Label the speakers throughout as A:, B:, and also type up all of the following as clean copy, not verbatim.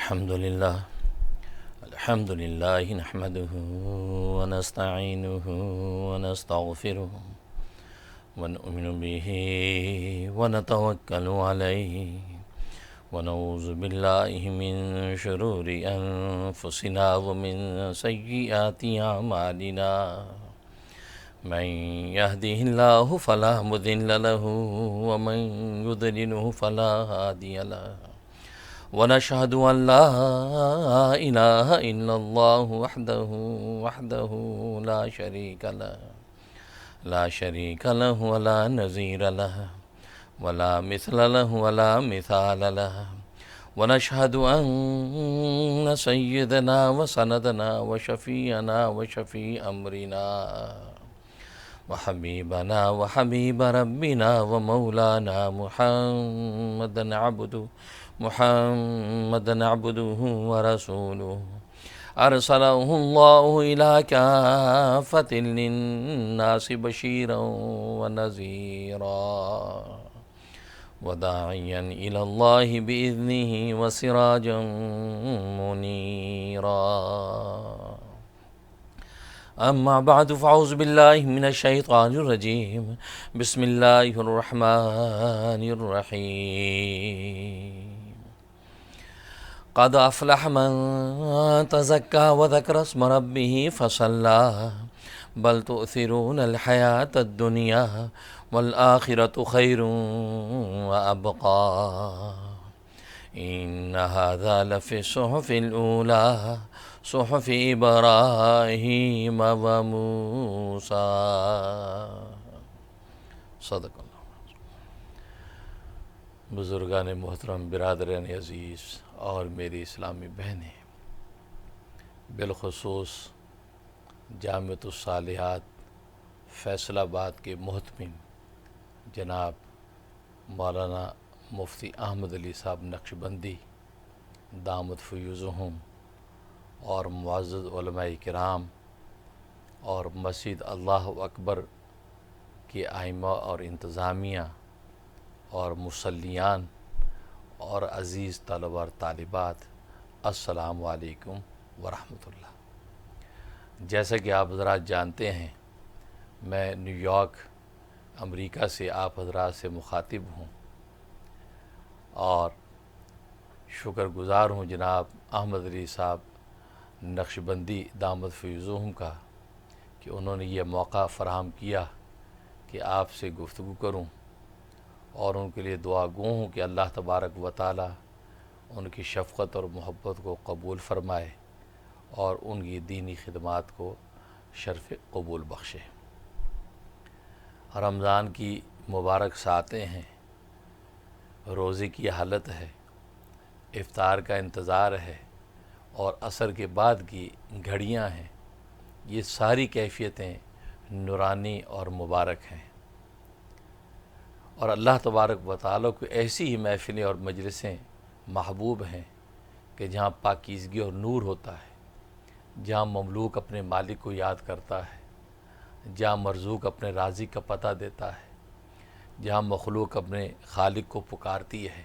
A: الحمد لله نحمده ونستعينه ونستغفره ونؤمن به ونتوكل عليه ونعوذ بالله من شرور أنفسنا ومن سيئات أعمالنا من يهده الله فلا مضل له ومن يضلله فلا هادي له ونشهد أن لا إله إلا الله وحده لا شريك له ولا نظير له ولا مثل له ولا مثال له ونشهد أن سيدنا وسندنا وشفيعنا وشفيع أمرنا وحبيبنا وحبيب ربنا ومولانا محمدا عبده ورسوله أرسله الله إلى كافة للناس بشيرا ونذيرا وداعيا إلى الله بإذنه وسراجا منيرا أما بعد فأعوذ بالله من الشيطان الرجيم بسم الله الرحمن الرحيم قد أفلح من تزكى وذكر اسم ربه فصلى بل تؤثرون الحياة الدنيا والآخرة خير وأبقى إن هذا لفي الصحف الأولى صحف إبراهيم وموسى صدق اللہ. بزرگان محترم، برادران عزیز اور میری اسلامی بہنیں، بالخصوص جامعۃ الصالحات فیصل آباد کے محتمم جناب مولانا مفتی احمد علی صاحب نقشبندی دامت فیوزہم، اور معزز علماء کرام اور مسجد اللہ اکبر کے ائمہ اور انتظامیہ اور مصلیان اور عزیز طلبہ اور طالبات، السلام علیکم ورحمۃ اللہ. جیسا کہ آپ حضرات جانتے ہیں، میں نیو یارک امریکہ سے آپ حضرات سے مخاطب ہوں اور شکر گزار ہوں جناب احمد علی صاحب نقشبندی دامت فیوزہم کا کہ انہوں نے یہ موقع فراہم کیا کہ آپ سے گفتگو کروں، اور ان کے لیے دعا گو ہوں کہ اللہ تبارک و تعالی ان کی شفقت اور محبت کو قبول فرمائے اور ان کی دینی خدمات کو شرف قبول بخشے. رمضان کی مبارک ساعتیں ہیں، روزے کی حالت ہے، افطار کا انتظار ہے اور عصر کے بعد کی گھڑیاں ہیں. یہ ساری کیفیتیں نورانی اور مبارک ہیں، اور اللہ تبارک و تعالیٰ کو ایسی ہی محفلیں اور مجلسیں محبوب ہیں کہ جہاں پاکیزگی اور نور ہوتا ہے، جہاں مملوک اپنے مالک کو یاد کرتا ہے، جہاں مرزوق اپنے رازق کا پتہ دیتا ہے، جہاں مخلوق اپنے خالق کو پکارتی ہے.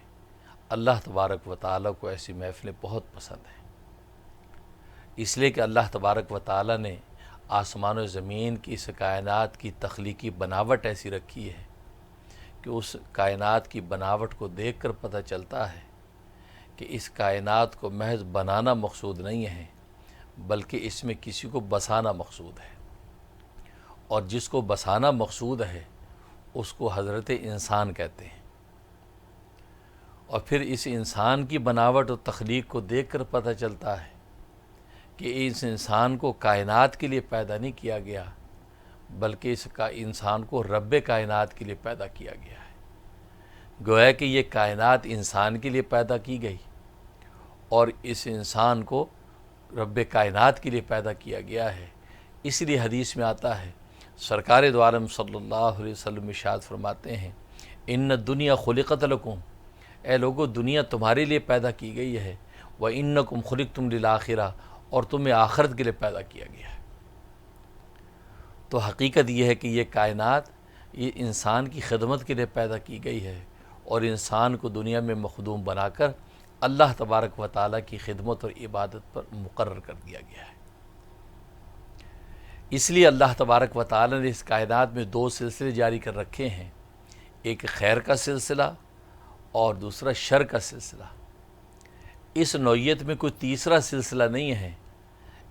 A: اللہ تبارک و تعالیٰ کو ایسی محفلیں بہت پسند ہیں، اس لیے کہ اللہ تبارک و تعالیٰ نے آسمان و زمین کی اس کائنات کی تخلیقی بناوٹ ایسی رکھی ہے کہ اس کائنات کی بناوٹ کو دیکھ کر پتہ چلتا ہے کہ اس کائنات کو محض بنانا مقصود نہیں ہے، بلکہ اس میں کسی کو بسانا مقصود ہے، اور جس کو بسانا مقصود ہے اس کو حضرت انسان کہتے ہیں. اور پھر اس انسان کی بناوٹ اور تخلیق کو دیکھ کر پتہ چلتا ہے کہ اس انسان کو کائنات کے لیے پیدا نہیں کیا گیا، بلکہ اس کا انسان کو رب کائنات کے لیے پیدا کیا گیا ہے. گویا کہ یہ کائنات انسان کے لیے پیدا کی گئی، اور اس انسان کو رب کائنات کے لیے پیدا کیا گیا ہے. اس لیے حدیث میں آتا ہے، سرکار دو عالم صلی اللہ علیہ وسلم ارشاد فرماتے ہیں، ان الدنیا خلقت لکم، اے لوگو دنیا تمہارے لیے پیدا کی گئی ہے، وَإِنَّكُمْ خُلِقْتُمْ لِلْآخِرَةِ، اور تمہیں آخرت کے لیے پیدا کیا گیا ہے. تو حقیقت یہ ہے کہ یہ کائنات یہ انسان کی خدمت کے لیے پیدا کی گئی ہے، اور انسان کو دنیا میں مخدوم بنا کر اللہ تبارک و تعالیٰ کی خدمت اور عبادت پر مقرر کر دیا گیا ہے۔ اس لیے اللہ تبارک و تعالیٰ نے اس کائنات میں دو سلسلے جاری کر رکھے ہیں، ایک خیر کا سلسلہ اور دوسرا شر کا سلسلہ۔ اس نوعیت میں کوئی تیسرا سلسلہ نہیں ہے۔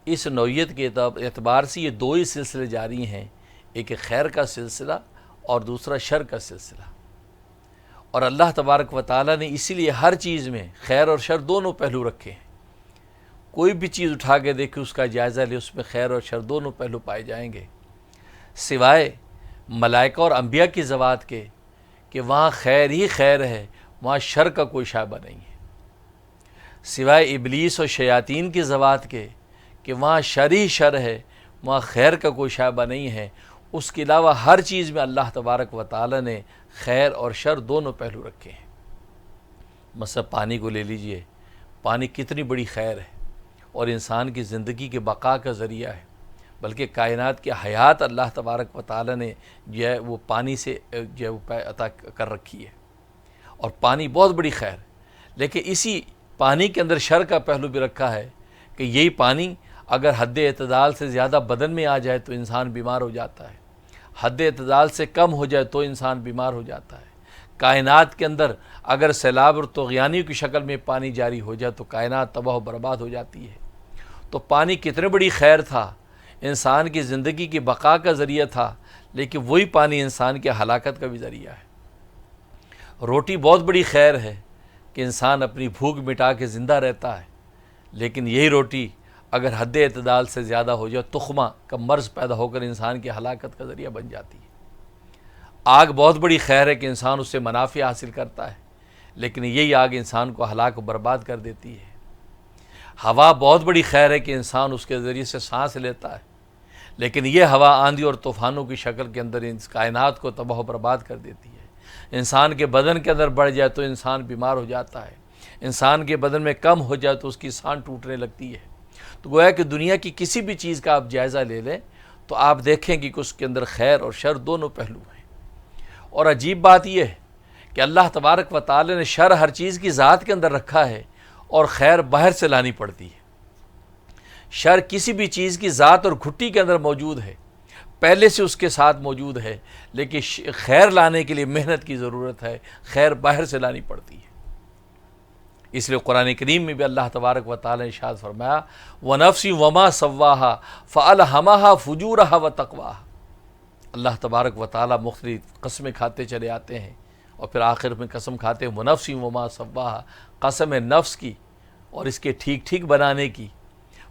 A: اس نوعیت کے اعتبار سے یہ دو ہی سلسلے جاری ہیں، ایک خیر کا سلسلہ اور دوسرا شر کا سلسلہ۔ اور اللہ تبارک و تعالیٰ نے اسی لیے ہر چیز میں خیر اور شر دونوں پہلو رکھے ہیں۔ کوئی بھی چیز اٹھا کے دیکھے، اس کا جائزہ لے، اس میں خیر اور شر دونوں پہلو پائے جائیں گے، سوائے ملائکہ اور انبیاء کی ذوات کے کہ وہاں خیر ہی خیر ہے، وہاں شر کا کوئی شائبہ نہیں ہے، سوائے ابلیس اور شیاطین کی ذوات کے کہ وہاں شر ہی شر ہے، وہاں خیر کا کوئی شائبہ نہیں ہے۔ اس کے علاوہ ہر چیز میں اللہ تبارک و تعالیٰ نے خیر اور شر دونوں پہلو رکھے ہیں۔ مثلا پانی کو لے لیجئے، پانی کتنی بڑی خیر ہے اور انسان کی زندگی کے بقا کا ذریعہ ہے، بلکہ کائنات کی حیات اللہ تبارک و تعالیٰ نے جو ہے وہ پانی سے جو ہے وہ عطا کر رکھی ہے، اور پانی بہت بڑی خیر ہے۔ لیکن اسی پانی کے اندر شر کا پہلو بھی رکھا ہے کہ یہی پانی اگر حد اعتدال سے زیادہ بدن میں آ جائے تو انسان بیمار ہو جاتا ہے، حد اعتدال سے کم ہو جائے تو انسان بیمار ہو جاتا ہے۔ کائنات کے اندر اگر سیلاب اور طغیانی کی شکل میں پانی جاری ہو جائے تو کائنات تباہ و برباد ہو جاتی ہے۔ تو پانی کتنے بڑی خیر تھا، انسان کی زندگی کی بقا کا ذریعہ تھا، لیکن وہی پانی انسان کی ہلاکت کا بھی ذریعہ ہے۔ روٹی بہت بڑی خیر ہے کہ انسان اپنی بھوک مٹا کے زندہ رہتا ہے، لیکن یہی روٹی اگر حد اعتدال سے زیادہ ہو جائے تخمہ کا مرض پیدا ہو کر انسان کی ہلاکت کا ذریعہ بن جاتی ہے۔ آگ بہت بڑی خیر ہے کہ انسان اس سے منافع حاصل کرتا ہے، لیکن یہی آگ انسان کو ہلاک و برباد کر دیتی ہے۔ ہوا بہت بڑی خیر ہے کہ انسان اس کے ذریعے سے سانس لیتا ہے، لیکن یہ ہوا آندھی اور طوفانوں کی شکل کے اندر اس کائنات کو تباہ و برباد کر دیتی ہے۔ انسان کے بدن کے اندر بڑھ جائے تو انسان بیمار ہو جاتا ہے، انسان کے بدن میں کم ہو جائے تو اس کی سانس ٹوٹنے لگتی ہے۔ تو گویا کہ دنیا کی کسی بھی چیز کا آپ جائزہ لے لیں تو آپ دیکھیں کہ اس کے اندر خیر اور شر دونوں پہلو ہیں۔ اور عجیب بات یہ ہے کہ اللہ تبارک و تعالی نے شر ہر چیز کی ذات کے اندر رکھا ہے اور خیر باہر سے لانی پڑتی ہے۔ شر کسی بھی چیز کی ذات اور گھٹی کے اندر موجود ہے، پہلے سے اس کے ساتھ موجود ہے، لیکن خیر لانے کے لیے محنت کی ضرورت ہے، خیر باہر سے لانی پڑتی ہے۔ اس لیے قرآن کریم میں بھی اللہ تبارک و تعالی نے ارشاد فرمایا وَنَفْسٍ وَمَا سَوَّاهَا فَأَلْهَمَهَا فُجُورَهَا وَتَقْوَاهَا۔ اللہ تبارک و تعالی مختلف قسمیں کھاتے چلے آتے ہیں اور پھر آخر میں قسم کھاتے ہیں وَنَفْسٍ وَمَا سَوَّاهَا، قسم ہے نفس کی اور اس کے ٹھیک ٹھیک بنانے کی،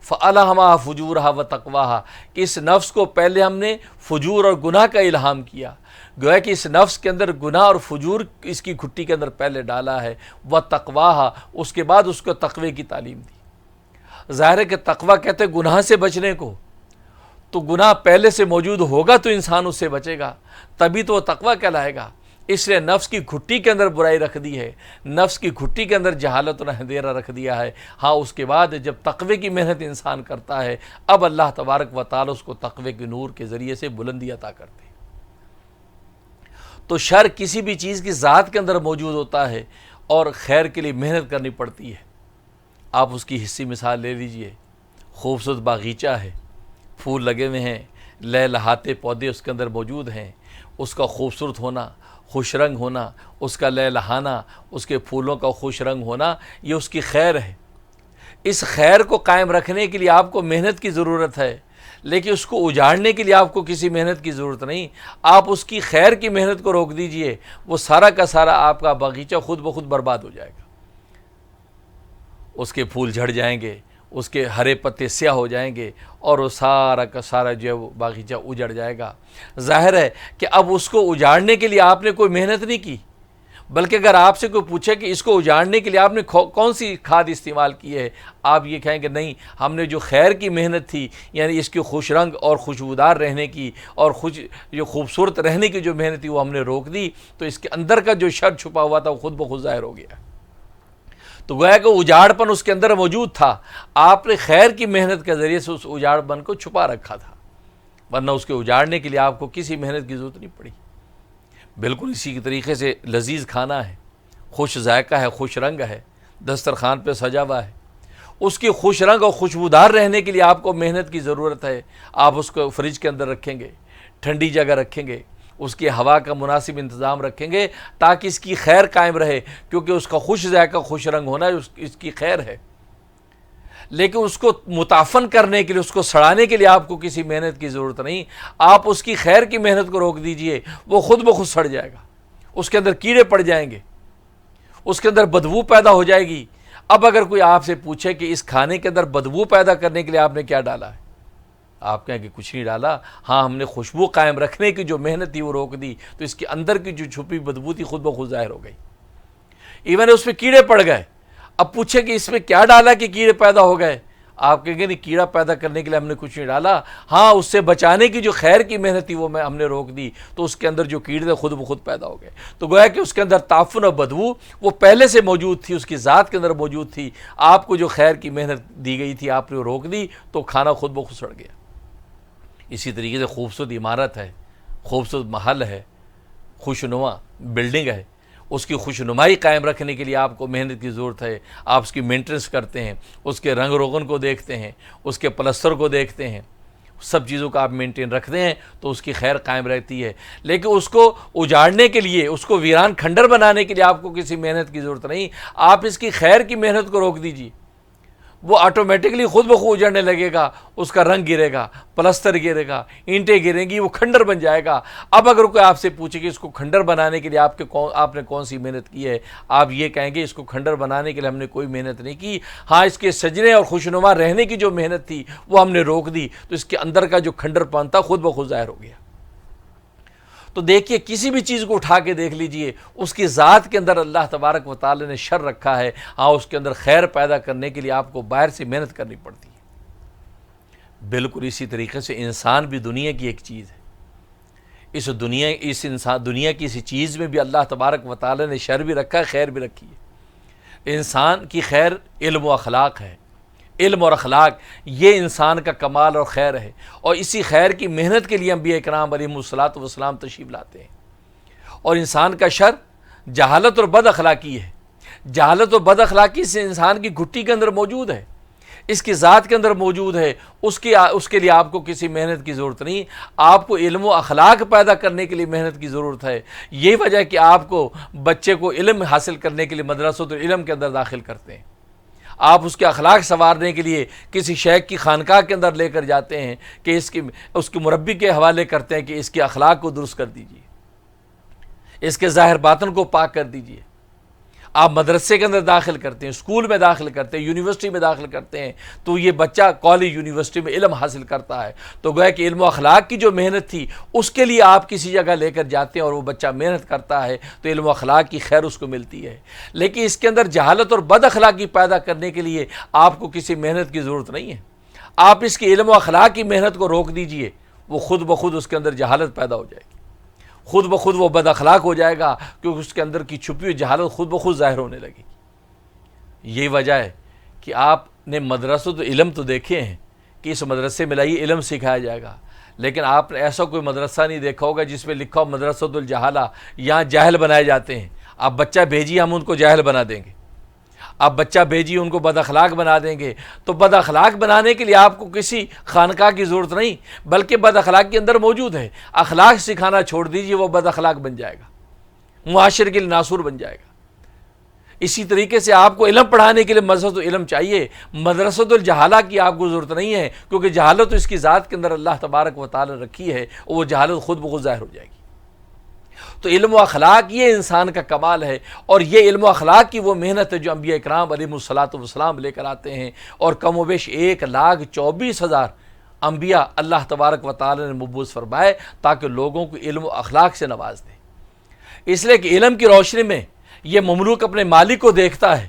A: فَأَلْهَمَهَا فُجُورَهَا وَتَقْوَاهَا، کہ اس نفس کو پہلے ہم نے فجور اور گناہ کا الہام کیا، گویا کہ اس نفس کے اندر گناہ اور فجور اس کی گھٹی کے اندر پہلے ڈالا ہے، وَتَقْوَاهَا، اس کے بعد اس کو تقوی کی تعلیم دی۔ ظاہر ہے کہ تقوی کہتے ہیں گناہ سے بچنے کو، تو گناہ پہلے سے موجود ہوگا تو انسان اس سے بچے گا، تبھی تو وہ تقوی کہلائے گا۔ اس لیے نفس کی گھٹی کے اندر برائی رکھ دی ہے، نفس کی گھٹی کے اندر جہالت اور اندھیرا رکھ دیا ہے۔ ہاں اس کے بعد جب تقوی کی محنت انسان کرتا ہے، اب اللہ تبارک و تعالی اس کو تقوی کے نور کے ذریعے سے بلندی عطا کرتے ہیں۔ تو شر کسی بھی چیز کی ذات کے اندر موجود ہوتا ہے اور خیر کے لیے محنت کرنی پڑتی ہے۔ آپ اس کی حصی مثال لے لیجئے، خوبصورت باغیچہ ہے، پھول لگے ہوئے ہیں، لہلہاتے پودے اس کے اندر موجود ہیں، اس کا خوبصورت ہونا، خوش رنگ ہونا، اس کا لہلہانا، اس کے پھولوں کا خوش رنگ ہونا، یہ اس کی خیر ہے۔ اس خیر کو قائم رکھنے کے لیے آپ کو محنت کی ضرورت ہے، لیکن اس کو اجاڑنے کے لیے آپ کو کسی محنت کی ضرورت نہیں۔ آپ اس کی خیر کی محنت کو روک دیجئے، وہ سارا کا سارا آپ کا باغیچہ خود بخود برباد ہو جائے گا۔ اس کے پھول جھڑ جائیں گے، اس کے ہرے پتے سیاہ ہو جائیں گے اور وہ سارا کا سارا جو ہے وہ باغیچہ اجڑ جائے گا۔ ظاہر ہے کہ اب اس کو اجاڑنے کے لیے آپ نے کوئی محنت نہیں کی، بلکہ اگر آپ سے کوئی پوچھے کہ اس کو اجاڑنے کے لیے آپ نے کون سی کھاد استعمال کی ہے، آپ یہ کہیں کہ نہیں، ہم نے جو خیر کی محنت تھی، یعنی اس کی خوش رنگ اور خوشبودار رہنے کی اور جو خوبصورت رہنے کی جو محنت تھی وہ ہم نے روک دی، تو اس کے اندر کا جو شر چھپا ہوا تھا وہ خود بخود ظاہر ہو گیا۔ تو گویا کہ اجاڑ پن اس کے اندر موجود تھا، آپ نے خیر کی محنت کے ذریعے سے اس اجاڑ پن کو چھپا رکھا تھا، ورنہ اس کے اجاڑنے کے لیے آپ کو کسی محنت کی ضرورت نہیں پڑی۔ بالکل اسی کے طریقے سے لذیذ کھانا ہے، خوش ذائقہ ہے، خوش رنگ ہے، دسترخوان پہ سجا ہوا ہے، اس کی خوش رنگ اور خوشبودار رہنے کے لیے آپ کو محنت کی ضرورت ہے۔ آپ اس کو فریج کے اندر رکھیں گے، ٹھنڈی جگہ رکھیں گے، اس کی ہوا کا مناسب انتظام رکھیں گے تاکہ اس کی خیر قائم رہے، کیونکہ اس کا خوش ذائقہ خوش رنگ ہونا اس کی خیر ہے۔ لیکن اس کو متعفن کرنے کے لیے، اس کو سڑانے کے لیے آپ کو کسی محنت کی ضرورت نہیں۔ آپ اس کی خیر کی محنت کو روک دیجئے، وہ خود بخود سڑ جائے گا، اس کے اندر کیڑے پڑ جائیں گے، اس کے اندر بدبو پیدا ہو جائے گی۔ اب اگر کوئی آپ سے پوچھے کہ اس کھانے کے اندر بدبو پیدا کرنے کے لیے آپ نے کیا ڈالا ہے، آپ کہیں کہ کچھ نہیں ڈالا، ہاں ہم نے خوشبو قائم رکھنے کی جو محنت تھی وہ روک دی، تو اس کے اندر کی جو چھپی بدبو تھی خود بخود ظاہر ہو گئی، ایون اس پہ کیڑے پڑ گئے۔ اب پوچھے کہ اس میں کیا ڈالا کہ کیڑے پیدا ہو گئے، آپ کہیں گے نہیں، کیڑا پیدا کرنے کے لیے ہم نے کچھ نہیں ڈالا، ہاں اس سے بچانے کی جو خیر کی محنت تھی وہ ہم نے روک دی، تو اس کے اندر جو کیڑے تھے خود بخود پیدا ہو گئے۔ تو گویا کہ اس کے اندر تعفن اور بدبو وہ پہلے سے موجود تھی، اس کی ذات کے اندر موجود تھی، آپ کو جو خیر کی محنت دی گئی تھی آپ نے وہ روک دی، تو کھانا خود بخود سڑ گیا۔ اسی طریقے سے خوبصورت عمارت ہے، خوبصورت محل ہے، خوشنما بلڈنگ ہے، اس کی خوشنمائی قائم رکھنے کے لیے آپ کو محنت کی ضرورت ہے۔ آپ اس کی مینٹیننس کرتے ہیں، اس کے رنگ روغن کو دیکھتے ہیں، اس کے پلستر کو دیکھتے ہیں، سب چیزوں کا آپ مینٹین رکھتے ہیں تو اس کی خیر قائم رہتی ہے۔ لیکن اس کو اجاڑنے کے لیے، اس کو ویران کھنڈر بنانے کے لیے آپ کو کسی محنت کی ضرورت نہیں۔ آپ اس کی خیر کی محنت کو روک دیجیے، وہ آٹومیٹکلی خود بخود اجڑنے لگے گا، اس کا رنگ گرے گا، پلستر گرے گا، اینٹیں گریں گی، وہ کھنڈر بن جائے گا۔ اب اگر کوئی آپ سے پوچھے کہ اس کو کھنڈر بنانے کے لیے آپ نے کون سی محنت کی ہے، آپ یہ کہیں گے اس کو کھنڈر بنانے کے لیے ہم نے کوئی محنت نہیں کی، ہاں اس کے سجنے اور خوشنما رہنے کی جو محنت تھی وہ ہم نے روک دی، تو اس کے اندر کا جو کھنڈر پن تھا خود بخود ظاہر ہو گیا۔ تو دیکھیے، کسی بھی چیز کو اٹھا کے دیکھ لیجئے، اس کی ذات کے اندر اللہ تبارک و تعالی نے شر رکھا ہے، ہاں اس کے اندر خیر پیدا کرنے کے لیے آپ کو باہر سے محنت کرنی پڑتی ہے۔ بالکل اسی طریقے سے انسان بھی دنیا کی ایک چیز ہے، دنیا کی اسی چیز میں بھی اللہ تبارک و تعالی نے شر بھی رکھا ہے، خیر بھی رکھی ہے۔ انسان کی خیر علم و اخلاق ہے، علم اور اخلاق یہ انسان کا کمال اور خیر ہے، اور اسی خیر کی محنت کے لیے انبیاء کرام علیہم الصلاۃ والسلام تشریف لاتے ہیں۔ اور انسان کا شر جہالت اور بد اخلاقی ہے، جہالت اور بد اخلاقی سے انسان کی گھٹی کے اندر موجود ہے، اس کی ذات کے اندر موجود ہے، اس کے لیے آپ کو کسی محنت کی ضرورت نہیں، آپ کو علم و اخلاق پیدا کرنے کے لیے محنت کی ضرورت ہے۔ یہی وجہ ہے کہ آپ کو بچے کو علم حاصل کرنے کے لیے مدرسۃ العلم کے اندر داخل کرتے ہیں، آپ اس کے اخلاق سنوارنے کے لیے کسی شیخ کی خانقاہ کے اندر لے کر جاتے ہیں کہ اس کے مربی کے حوالے کرتے ہیں کہ اس کے اخلاق کو درست کر دیجیے، اس کے ظاہر باطن کو پاک کر دیجیے۔ آپ مدرسے کے اندر داخل کرتے ہیں، اسکول میں داخل کرتے ہیں، یونیورسٹی میں داخل کرتے ہیں، تو یہ بچہ کالج یونیورسٹی میں علم حاصل کرتا ہے، تو گویا کہ علم و اخلاق کی جو محنت تھی اس کے لیے آپ کسی جگہ لے کر جاتے ہیں اور وہ بچہ محنت کرتا ہے تو علم و اخلاق کی خیر اس کو ملتی ہے۔ لیکن اس کے اندر جہالت اور بد اخلاقی پیدا کرنے کے لیے آپ کو کسی محنت کی ضرورت نہیں ہے۔ آپ اس کی علم و اخلاق کی محنت کو روک دیجئے، وہ خود بخود اس کے اندر جہالت پیدا ہو جائے گی، خود بخود وہ بد اخلاق ہو جائے گا، کیونکہ اس کے اندر کی چھپی ہوئی جہالت خود بخود ظاہر ہونے لگے گی۔ یہی وجہ ہے کہ آپ نے مدرسۃ علم تو دیکھے ہیں کہ اس مدرسے میں لائیے علم سکھایا جائے گا، لیکن آپ نے ایسا کوئی مدرسہ نہیں دیکھا ہوگا جس میں لکھا ہو مدرسۃ الجہالہ، یہاں جاہل بنائے جاتے ہیں۔ آپ بچہ بھیجیے، ہم ان کو جاہل بنا دیں گے، آپ بچہ بھیجیے ان کو بد اخلاق بنا دیں گے۔ تو بد اخلاق بنانے کے لیے آپ کو کسی خانقاہ کی ضرورت نہیں، بلکہ بد اخلاق کے اندر موجود ہے۔ اخلاق سکھانا چھوڑ دیجیے، وہ بد اخلاق بن جائے گا، معاشرے کے لیے ناسور بن جائے گا۔ اسی طریقے سے آپ کو علم پڑھانے کے لیے مدرسۃ العلم چاہیے، مدرسۃ الجہالہ کی آپ کو ضرورت نہیں ہے، کیونکہ جہالت تو اس کی ذات کے اندر اللہ تبارک و تعالی رکھی ہے، اور وہ جہالت خود بخود ظاہر ہو جائے گی۔ تو علم و اخلاق یہ انسان کا کمال ہے، اور یہ علم و اخلاق کی وہ محنت ہے جو انبیاء اکرام علیہم الصلاۃ والسلام لے کر آتے ہیں، اور کم و بیش 1,24,000 انبیاء اللہ تبارک و تعالی نے مبعوث فرمائے تاکہ لوگوں کو علم و اخلاق سے نواز دیں۔ اس لیے کہ علم کی روشنی میں یہ مملوک اپنے مالک کو دیکھتا ہے،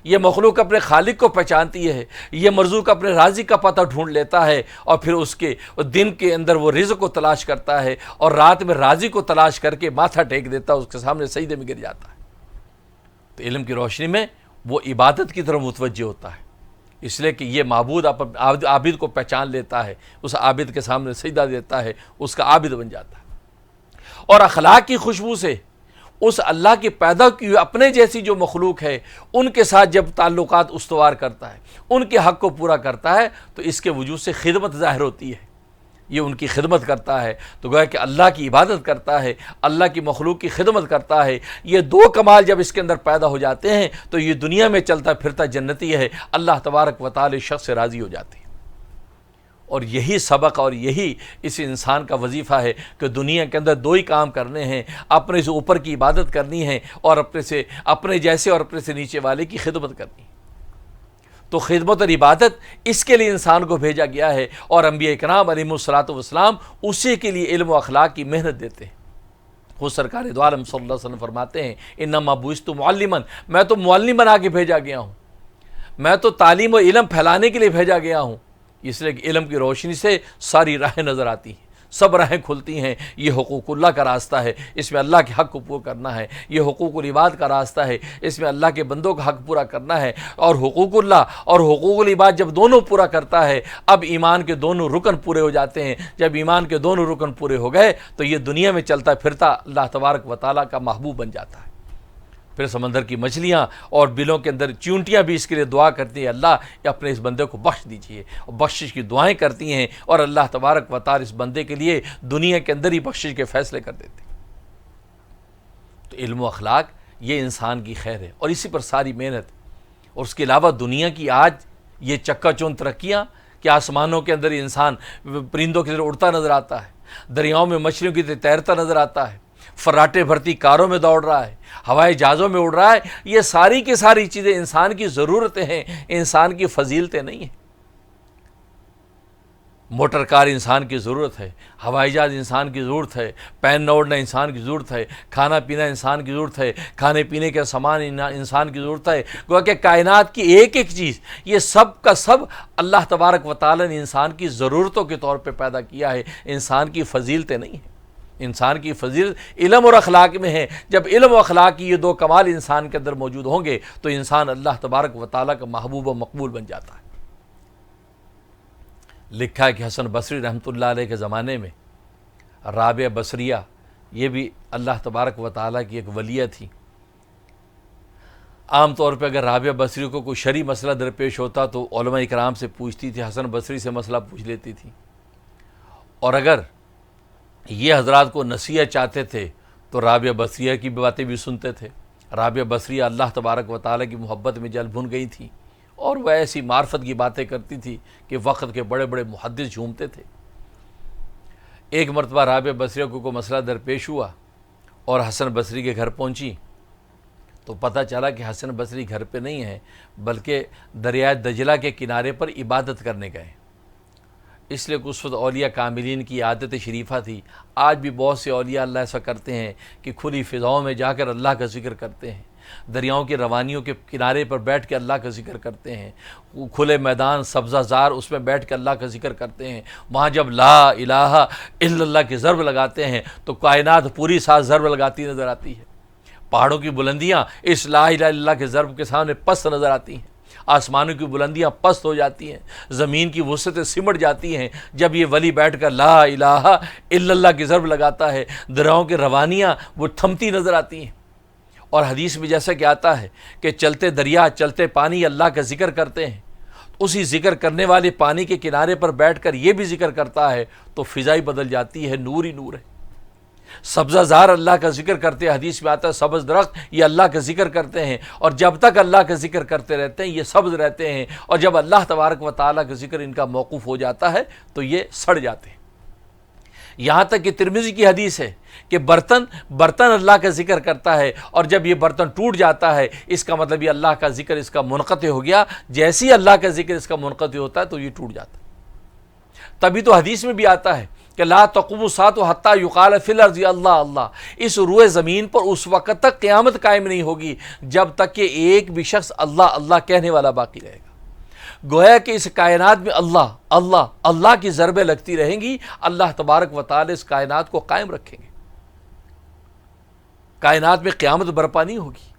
A: یہ مخلوق اپنے خالق کو پہچانتی ہے، یہ مرزوق اپنے رازق کا پتہ ڈھونڈ لیتا ہے، اور پھر اس کے دن کے اندر وہ رزق کو تلاش کرتا ہے، اور رات میں رازق کو تلاش کر کے ماتھا ٹیک دیتا ہے، اس کے سامنے سجدے میں گر جاتا ہے۔ تو علم کی روشنی میں وہ عبادت کی طرف متوجہ ہوتا ہے، اس لیے کہ یہ معبود عابد کو پہچان لیتا ہے، اس عابد کے سامنے سجدہ دیتا ہے، اس کا عابد بن جاتا ہے۔ اور اخلاق کی خوشبو سے اس اللہ کے پیدا کی ہوئی اپنے جیسی جو مخلوق ہے ان کے ساتھ جب تعلقات استوار کرتا ہے، ان کے حق کو پورا کرتا ہے، تو اس کے وجود سے خدمت ظاہر ہوتی ہے، یہ ان کی خدمت کرتا ہے، تو گویا کہ اللہ کی عبادت کرتا ہے، اللہ کی مخلوق کی خدمت کرتا ہے۔ یہ دو کمال جب اس کے اندر پیدا ہو جاتے ہیں تو یہ دنیا میں چلتا پھرتا جنتی ہے، اللہ تبارک و تعالی شخص سے راضی ہو جاتے ہیں۔ اور یہی سبق اور یہی اس انسان کا وظیفہ ہے کہ دنیا کے اندر دو ہی کام کرنے ہیں، اپنے سے اوپر کی عبادت کرنی ہے اور اپنے جیسے اور اپنے سے نیچے والے کی خدمت کرنی ہے۔ تو خدمت اور عبادت اس کے لیے انسان کو بھیجا گیا ہے، اور انبیاء کرام علیہم الصلوۃ والسلام اسی کے لیے علم و اخلاق کی محنت دیتے ہیں۔ خود سرکار دو عالم صلی اللہ علیہ وسلم فرماتے ہیں انما بعثت معلما، میں تو معلم بنا کے بھیجا گیا ہوں، میں تو تعلیم و علم پھیلانے کے لیے بھیجا گیا ہوں، اس لیے کہ علم کی روشنی سے ساری راہیں نظر آتی ہیں، سب راہیں کھلتی ہیں۔ یہ حقوق اللہ کا راستہ ہے، اس میں اللہ کے حق کو پورا کرنا ہے۔ یہ حقوق العباد کا راستہ ہے، اس میں اللہ کے بندوں کا حق پورا کرنا ہے۔ اور حقوق اللہ اور حقوق العباد جب دونوں پورا کرتا ہے، اب ایمان کے دونوں رکن پورے ہو جاتے ہیں۔ جب ایمان کے دونوں رکن پورے ہو گئے تو یہ دنیا میں چلتا پھرتا اللہ تبارک و تعالیٰ کا محبوب بن جاتا ہے۔ پھر سمندر کی مچھلیاں اور بلوں کے اندر چیونٹیاں بھی اس کے لیے دعا کرتی ہیں، اللہ یہ اپنے اس بندے کو بخش دیجئے، اور بخشش کی دعائیں کرتی ہیں، اور اللہ تبارک و تعالی اس بندے کے لیے دنیا کے اندر ہی بخشش کے فیصلے کر دیتے ہیں۔ تو علم و اخلاق یہ انسان کی خیر ہے، اور اسی پر ساری محنت۔ اور اس کے علاوہ دنیا کی آج یہ چکا چوند ترقیاں کہ آسمانوں کے اندر انسان پرندوں کی طرح اڑتا نظر آتا ہے، دریاؤں میں مچھلیوں کی طرح تیرتا نظر آتا ہے، فراٹے بھرتی کاروں میں دوڑ رہا ہے، ہوائی جہازوں میں اڑ رہا ہے، یہ ساری کی ساری چیزیں انسان کی ضرورتیں ہیں، انسان کی فضیلتیں نہیں ہیں۔ موٹر کار انسان کی ضرورت ہے، ہوائی جہاز انسان کی ضرورت ہے، پہننا اوڑھنا انسان کی ضرورت ہے، کھانا پینا انسان کی ضرورت ہے، کھانے پینے کا سامان انسان کی ضرورت ہے۔ گویا کہ کائنات کی ایک ایک چیز، یہ سب کا سب اللہ تبارک و تعالی نے انسان کی ضرورتوں کے طور پہ پیدا کیا ہے، انسان کی فضیلتیں نہیں ہیں۔ انسان کی فضیلت علم اور اخلاق میں ہے۔ جب علم و اخلاق کی یہ دو کمال انسان کے اندر موجود ہوں گے تو انسان اللہ تبارک و تعالیٰ کا محبوب و مقبول بن جاتا ہے۔ لکھا ہے کہ حسن بصری رحمۃ اللہ علیہ کے زمانے میں رابعہ بصریہ، یہ بھی اللہ تبارک و تعالیٰ کی ایک ولیہ تھی۔ عام طور پہ اگر رابعہ بصری کو کوئی شرعی مسئلہ درپیش ہوتا تو علماء کرام سے پوچھتی تھی، حسن بصری سے مسئلہ پوچھ لیتی تھی، اور اگر یہ حضرات کو نصیحت چاہتے تھے تو رابعہ بصریہ کی باتیں بھی سنتے تھے۔ رابعہ بصریہ اللہ تبارک و تعالیٰ کی محبت میں جل بھن گئی تھی، اور وہ ایسی معرفت کی باتیں کرتی تھی کہ وقت کے بڑے بڑے محدث جھومتے تھے۔ ایک مرتبہ رابعہ بصریہ کو کوئی مسئلہ درپیش ہوا اور حسن بصری کے گھر پہنچی تو پتہ چلا کہ حسن بصری گھر پہ نہیں ہے، بلکہ دریائے دجلہ کے کنارے پر عبادت کرنے گئے۔ اس لیے کہ اس وقت اولیاء کاملین کی عادت شریفہ تھی۔ آج بھی بہت سے اولیاء اللہ ایسا کرتے ہیں کہ کھلی فضاؤں میں جا کر اللہ کا ذکر کرتے ہیں، دریاؤں کی روانیوں کے کنارے پر بیٹھ کے اللہ کا ذکر کرتے ہیں، کھلے میدان سبزہ زار اس میں بیٹھ کے اللہ کا ذکر کرتے ہیں۔ وہاں جب لا الہ الا اللہ کی ضرب لگاتے ہیں تو کائنات پوری ساتھ ضرب لگاتی نظر آتی ہے۔ پہاڑوں کی بلندیاں اس لا الہ الا اللہ کے ضرب کے سامنے پست نظر آتی ہیں، آسمانوں کی بلندیاں پست ہو جاتی ہیں، زمین کی وسعتیں سمٹ جاتی ہیں جب یہ ولی بیٹھ کر لا الہ الا اللہ کی ضرب لگاتا ہے۔ دریاؤں کی روانیاں وہ تھمتی نظر آتی ہیں، اور حدیث میں جیسا کہ آتا ہے کہ چلتے دریا چلتے پانی اللہ کا ذکر کرتے ہیں، اسی ذکر کرنے والے پانی کے کنارے پر بیٹھ کر یہ بھی ذکر کرتا ہے تو فضائی بدل جاتی ہے، نور ہی نور ہے۔ سبزہ زار اللہ کا ذکر کرتے ہیں، حدیث میں آتا ہے سبز درخت یہ اللہ کا ذکر کرتے ہیں، اور جب تک اللہ کا ذکر کرتے رہتے ہیں یہ سبز رہتے ہیں، اور جب اللہ تبارک و تعالیٰ کا ذکر ان کا موقوف ہو جاتا ہے تو یہ سڑ جاتے ہیں۔ یہاں تک کہ ترمذی کی حدیث ہے کہ برتن اللہ کا ذکر کرتا ہے، اور جب یہ برتن ٹوٹ جاتا ہے اس کا مطلب یہ اللہ کا ذکر اس کا منقطع ہو گیا، جیسے ہی اللہ کا ذکر اس کا منقطع ہوتا ہے تو یہ ٹوٹ جاتا ہے۔ تبھی تو حدیث میں بھی آتا ہے کہ لا تقوم الساعة حتى يقال في الارض اللہ اللہ، اس روئے زمین پر اس وقت تک قیامت قائم نہیں ہوگی جب تک کہ ایک بھی شخص اللہ اللہ کہنے والا باقی رہے گا۔ گویا کہ اس کائنات میں اللہ اللہ اللہ کی ضربیں لگتی رہیں گی، اللہ تبارک و تعالی اس کائنات کو قائم رکھیں گے، کائنات میں قیامت برپا نہیں ہوگی۔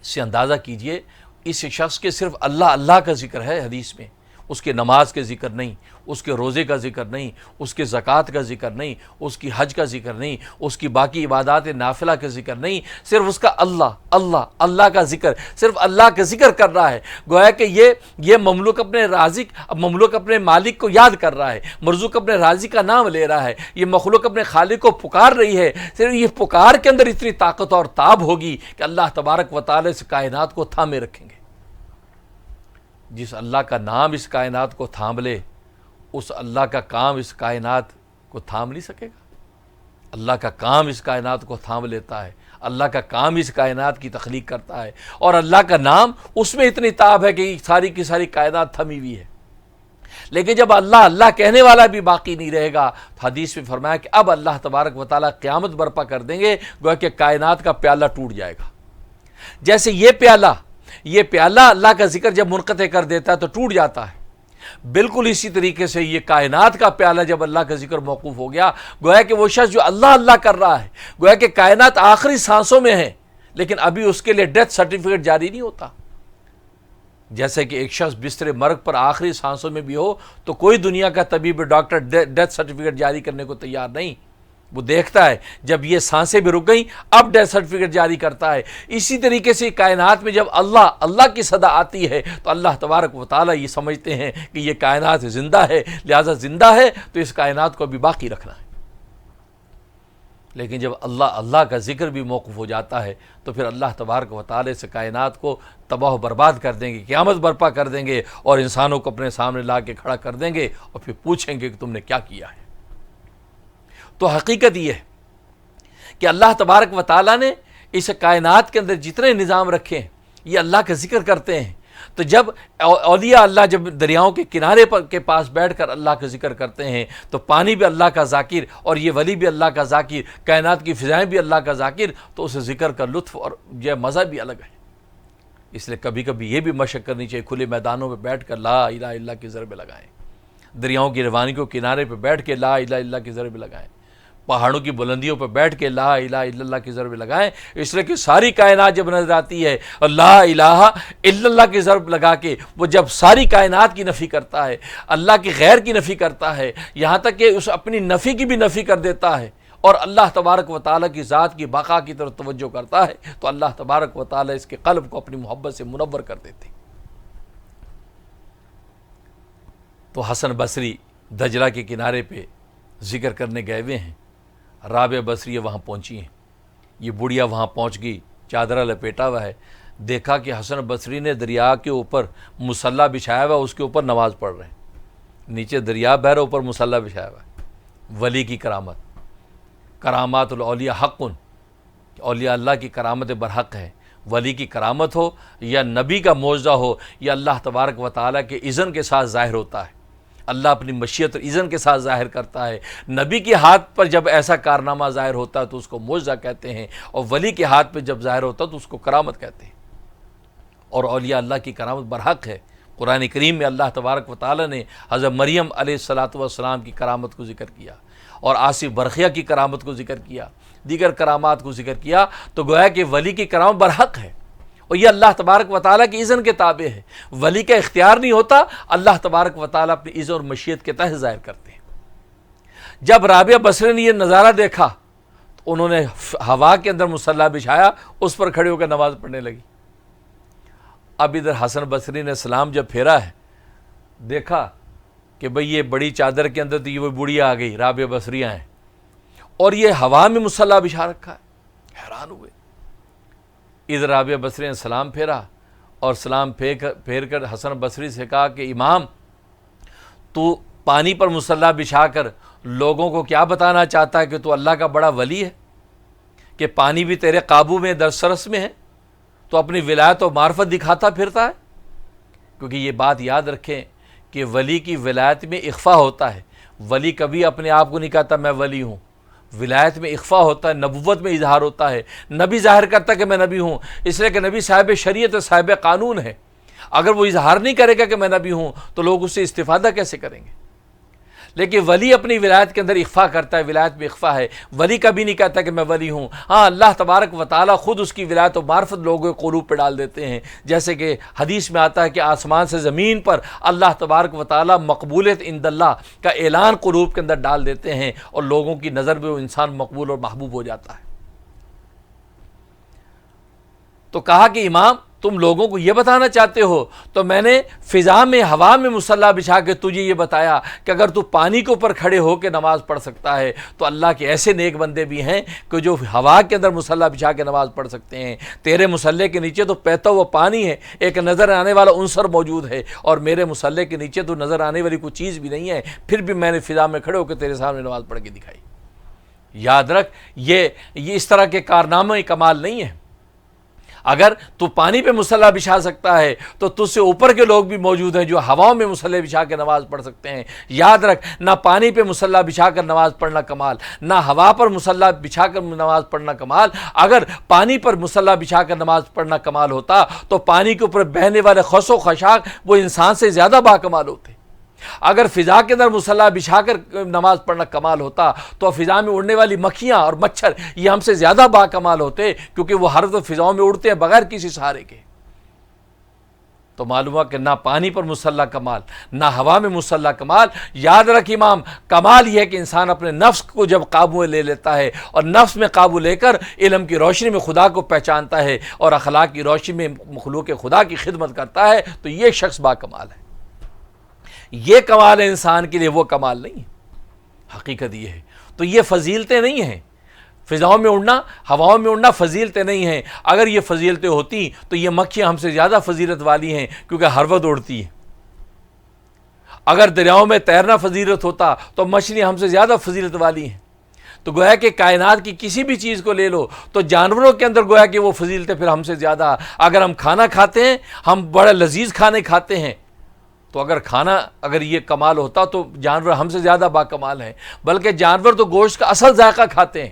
A: اس سے اندازہ کیجئے اس شخص کے صرف اللہ اللہ کا ذکر ہے، حدیث میں اس کے نماز کے ذکر نہیں، اس کے روزے کا ذکر نہیں، اس کے زکوٰۃ کا ذکر نہیں، اس کی حج کا ذکر نہیں، اس کی باقی عبادات نافلہ کا ذکر نہیں، صرف اس کا اللہ اللہ اللہ کا ذکر، صرف اللہ کا ذکر کر رہا ہے۔ گویا کہ یہ مملوک اپنے رازق، مملوک اپنے مالک کو یاد کر رہا ہے، مرزوق اپنے رازق کا نام لے رہا ہے، یہ مخلوق اپنے خالق کو پکار رہی ہے۔ صرف یہ پکار کے اندر اتنی طاقت اور تاب ہوگی کہ اللہ تبارک و تعالی اس کائنات کو تھامے رکھیں گے۔ جس اللہ کا نام اس کائنات کو تھام لے، اس اللہ کا کام اس کائنات کو تھام نہیں سکے گا۔ اللہ کا کام اس کائنات کو تھام لیتا ہے، اللہ کا کام اس کائنات کی تخلیق کرتا ہے، اور اللہ کا نام اس میں اتنی تاب ہے کہ ساری کی ساری کائنات تھمی ہوئی ہے۔ لیکن جب اللہ اللہ کہنے والا بھی باقی نہیں رہے گا، تو حدیث میں فرمایا کہ اب اللہ تبارک و تعالیٰ قیامت برپا کر دیں گے، گویا کہ کائنات کا پیالہ ٹوٹ جائے گا۔ جیسے یہ پیالہ اللہ کا ذکر جب منقطع کر دیتا ہے تو ٹوٹ جاتا ہے، بالکل اسی طریقے سے یہ کائنات کا پیالہ جب اللہ کا ذکر موقوف ہو گیا، گویا کہ وہ شخص جو اللہ اللہ کر رہا ہے، گویا کہ کائنات آخری سانسوں میں ہے، لیکن ابھی اس کے لیے ڈیتھ سرٹیفکیٹ جاری نہیں ہوتا۔ جیسے کہ ایک شخص بستر مرگ پر آخری سانسوں میں بھی ہو تو کوئی دنیا کا طبیب ڈاکٹر ڈیتھ سرٹیفکیٹ جاری کرنے کو تیار نہیں، وہ دیکھتا ہے جب یہ سانسیں بھی رک گئیں اب ڈیتھ سرٹیفکیٹ جاری کرتا ہے۔ اسی طریقے سے کائنات میں جب اللہ اللہ کی صدا آتی ہے تو اللہ تبارک و تعالیٰ یہ سمجھتے ہیں کہ یہ کائنات زندہ ہے، لہذا زندہ ہے تو اس کائنات کو بھی باقی رکھنا ہے۔ لیکن جب اللہ اللہ کا ذکر بھی موقوف ہو جاتا ہے تو پھر اللہ تبارک و تعالیٰ سے کائنات کو تباہ و برباد کر دیں گے، قیامت برپا کر دیں گے، اور انسانوں کو اپنے سامنے لا کے کھڑا کر دیں گے اور پھر پوچھیں گے کہ تم نے کیا کیا ہے۔ تو حقیقت یہ ہے کہ اللہ تبارک و تعالیٰ نے اس کائنات کے اندر جتنے نظام رکھے ہیں یہ اللہ کا ذکر کرتے ہیں۔ تو جب اولیاء اللہ جب دریاؤں کے کنارے پر کے پاس بیٹھ کر اللہ کا ذکر کرتے ہیں تو پانی بھی اللہ کا ذاکر، اور یہ ولی بھی اللہ کا ذاکر، کائنات کی فضائیں بھی اللہ کا ذاکر، تو اسے ذکر کا لطف اور یہ مزہ بھی الگ ہے۔ اس لیے کبھی کبھی یہ بھی مشق کرنی چاہیے، کھلے میدانوں میں بیٹھ کر لا الہ الا اللہ کی ضرب لگائیں، دریاؤں کی روانی کو کنارے پہ بیٹھ کے لا الہ الا اللہ کی ضرب لگائیں، پہاڑوں کی بلندیوں پر بیٹھ کے لا الہ الا اللہ کی ضرب لگائیں، اس لیے کہ ساری کائنات جب نظر آتی ہے اور لا الہ الا اللہ کی ضرب لگا کے وہ جب ساری کائنات کی نفی کرتا ہے، اللہ کی غیر کی نفی کرتا ہے، یہاں تک کہ اس اپنی نفی کی بھی نفی کر دیتا ہے، اور اللہ تبارک و تعالیٰ کی ذات کی بقا کی طرف توجہ کرتا ہے، تو اللہ تبارک و تعالیٰ اس کے قلب کو اپنی محبت سے منور کر دیتے ہیں۔ تو حسن بصری دجلہ کے کنارے پہ ذکر کرنے گئے ہوئے ہیں، رابعہ بصریہ وہاں پہنچی ہیں، یہ بڑھیا وہاں پہنچ گئی، چادرہ لپیٹا ہوا ہے، دیکھا کہ حسن بصری نے دریا کے اوپر مصلی بچھایا ہوا، اس کے اوپر نماز پڑھ رہے ہیں، نیچے دریا بہہ رہا، اوپر مصلی بچھایا ہوا ہے۔ ولی کی کرامت، کرامات الاولیاء حق، اولیاء اللہ کی کرامت برحق ہے۔ ولی کی کرامت ہو یا نبی کا معجزہ ہو، یا اللہ تبارک و تعالیٰ کے اذن کے ساتھ ظاہر ہوتا ہے، اللہ اپنی مشیت اور اذن کے ساتھ ظاہر کرتا ہے۔ نبی کے ہاتھ پر جب ایسا کارنامہ ظاہر ہوتا ہے تو اس کو معجزہ کہتے ہیں، اور ولی کے ہاتھ پہ جب ظاہر ہوتا ہے تو اس کو کرامت کہتے ہیں۔ اور اولیاء اللہ کی کرامت برحق ہے۔ قرآن کریم میں اللہ تبارک و تعالیٰ نے حضرت مریم علیہ السلام کی کرامت کو ذکر کیا، اور آصف برقیہ کی کرامت کو ذکر کیا، دیگر کرامات کو ذکر کیا، تو گویا کہ ولی کی کرامت برحق ہے، اور یہ اللہ تبارک و تعالیٰ کی اذن کے تابع ہے۔ ولی کا اختیار نہیں ہوتا، اللہ تبارک و تعالیٰ اپنی اذن اور مشیت کے تحت ظاہر کرتے ہیں۔ جب رابعہ بصری نے یہ نظارہ دیکھا تو انہوں نے ہوا کے اندر مصلی بچھایا، اس پر کھڑے ہو کر نماز پڑھنے لگی۔ اب ادھر حسن بصری نے سلام جب پھیرا ہے، دیکھا کہ بھئی یہ بڑی چادر کے اندر تو یہ وہ بڑھیا آ گئی، رابعہ بصریہ ہیں، اور یہ ہوا میں مصلی بچھا رکھا ہے، حیران ہوئے۔ ادھر رابعہ بصری نے سلام پھیرا، اور سلام پھیر کر حسن بصری سے کہا کہ امام، تو پانی پر مصلی بچھا کر لوگوں کو کیا بتانا چاہتا ہے کہ تو اللہ کا بڑا ولی ہے، کہ پانی بھی تیرے قابو میں دسترس میں ہے، تو اپنی ولایت و معرفت دکھاتا پھرتا ہے؟ کیونکہ یہ بات یاد رکھیں کہ ولی کی ولایت میں اخفا ہوتا ہے، ولی کبھی اپنے آپ کو نہیں کہتا میں ولی ہوں، ولایت میں اخفا ہوتا ہے، نبوت میں اظہار ہوتا ہے۔ نبی ظاہر کرتا ہے کہ میں نبی ہوں، اس لیے کہ نبی صاحب شریعت اور صاحب قانون ہے، اگر وہ اظہار نہیں کرے گا کہ میں نبی ہوں تو لوگ اس سے استفادہ کیسے کریں گے؟ لیکن ولی اپنی ولایت کے اندر اخفا کرتا ہے، ولایت میں اخفا ہے، ولی کبھی نہیں کہتا کہ میں ولی ہوں۔ ہاں اللہ تبارک و تعالیٰ خود اس کی ولایت و معرفت لوگوں کے قلوب پہ ڈال دیتے ہیں، جیسے کہ حدیث میں آتا ہے کہ آسمان سے زمین پر اللہ تبارک و تعالیٰ مقبولیت عند اللہ کا اعلان قلوب کے اندر ڈال دیتے ہیں، اور لوگوں کی نظر میں وہ انسان مقبول اور محبوب ہو جاتا ہے۔ تو کہا کہ امام تم لوگوں کو یہ بتانا چاہتے ہو تو میں نے فضا میں ہوا میں مصلی بچھا کے تجھے یہ بتایا کہ اگر تو پانی کے اوپر کھڑے ہو کے نماز پڑھ سکتا ہے تو اللہ کے ایسے نیک بندے بھی ہیں کہ جو ہوا کے اندر مصلی بچھا کے نماز پڑھ سکتے ہیں۔ تیرے مصلی کے نیچے تو بہتا ہوا پانی ہے، ایک نظر آنے والا عنصر موجود ہے، اور میرے مصلی کے نیچے تو نظر آنے والی کوئی چیز بھی نہیں ہے، پھر بھی میں نے فضا میں کھڑے ہو کے تیرے سامنے نماز پڑھ کے دکھائی۔ یاد رکھ یہ اس طرح کے کارنامے کمال نہیں ہے۔ اگر تو پانی پہ مصلی بچھا سکتا ہے تو تجھ سے اوپر کے لوگ بھی موجود ہیں جو ہواؤں میں مصلی بچھا کے نماز پڑھ سکتے ہیں۔ یاد رکھ نہ پانی پہ مصلی بچھا کر نماز پڑھنا کمال، نہ ہوا پر مصلی بچھا کر نماز پڑھنا کمال۔ اگر پانی پر مصلی بچھا کر نماز پڑھنا کمال ہوتا تو پانی کے اوپر بہنے والے خس و خشاک وہ انسان سے زیادہ باکمال ہوتے۔ اگر فضا کے اندر مصلی بچھا کر نماز پڑھنا کمال ہوتا تو فضا میں اڑنے والی مکھیاں اور مچھر یہ ہم سے زیادہ باکمال ہوتے، کیونکہ وہ ہر وقت فضاؤں میں اڑتے ہیں بغیر کسی سہارے کے۔ تو معلوم ہوا کہ نہ پانی پر مصلی کمال، نہ ہوا میں مصلی کمال۔ یاد رکھ امام، کمال یہ ہے کہ انسان اپنے نفس کو جب قابو میں لے لیتا ہے اور نفس میں قابو لے کر علم کی روشنی میں خدا کو پہچانتا ہے اور اخلاق کی روشنی میں مخلوق خدا کی خدمت کرتا ہے تو یہ شخص باکمال ہے۔ یہ کمال ہے انسان کے لیے، وہ کمال نہیں ہے۔ حقیقت یہ ہے۔ تو یہ فضیلتیں نہیں ہیں، فضاؤں میں اڑنا، ہواؤں میں اڑنا فضیلتیں نہیں ہیں۔ اگر یہ فضیلتیں ہوتی تو یہ مکھیاں ہم سے زیادہ فضیلت والی ہیں، کیونکہ ہر وقت اڑتی ہیں۔ اگر دریاؤں میں تیرنا فضیلت ہوتا تو مچھلیاں ہم سے زیادہ فضیلت والی ہیں۔ تو گویا کہ کائنات کی کسی بھی چیز کو لے لو تو جانوروں کے اندر گویا کہ وہ فضیلتیں پھر ہم سے زیادہ۔ اگر ہم کھانا کھاتے ہیں، ہم بڑے لذیذ کھانے کھاتے ہیں، تو اگر یہ کمال ہوتا تو جانور ہم سے زیادہ باکمال ہیں۔ بلکہ جانور تو گوشت کا اصل ذائقہ کھاتے ہیں،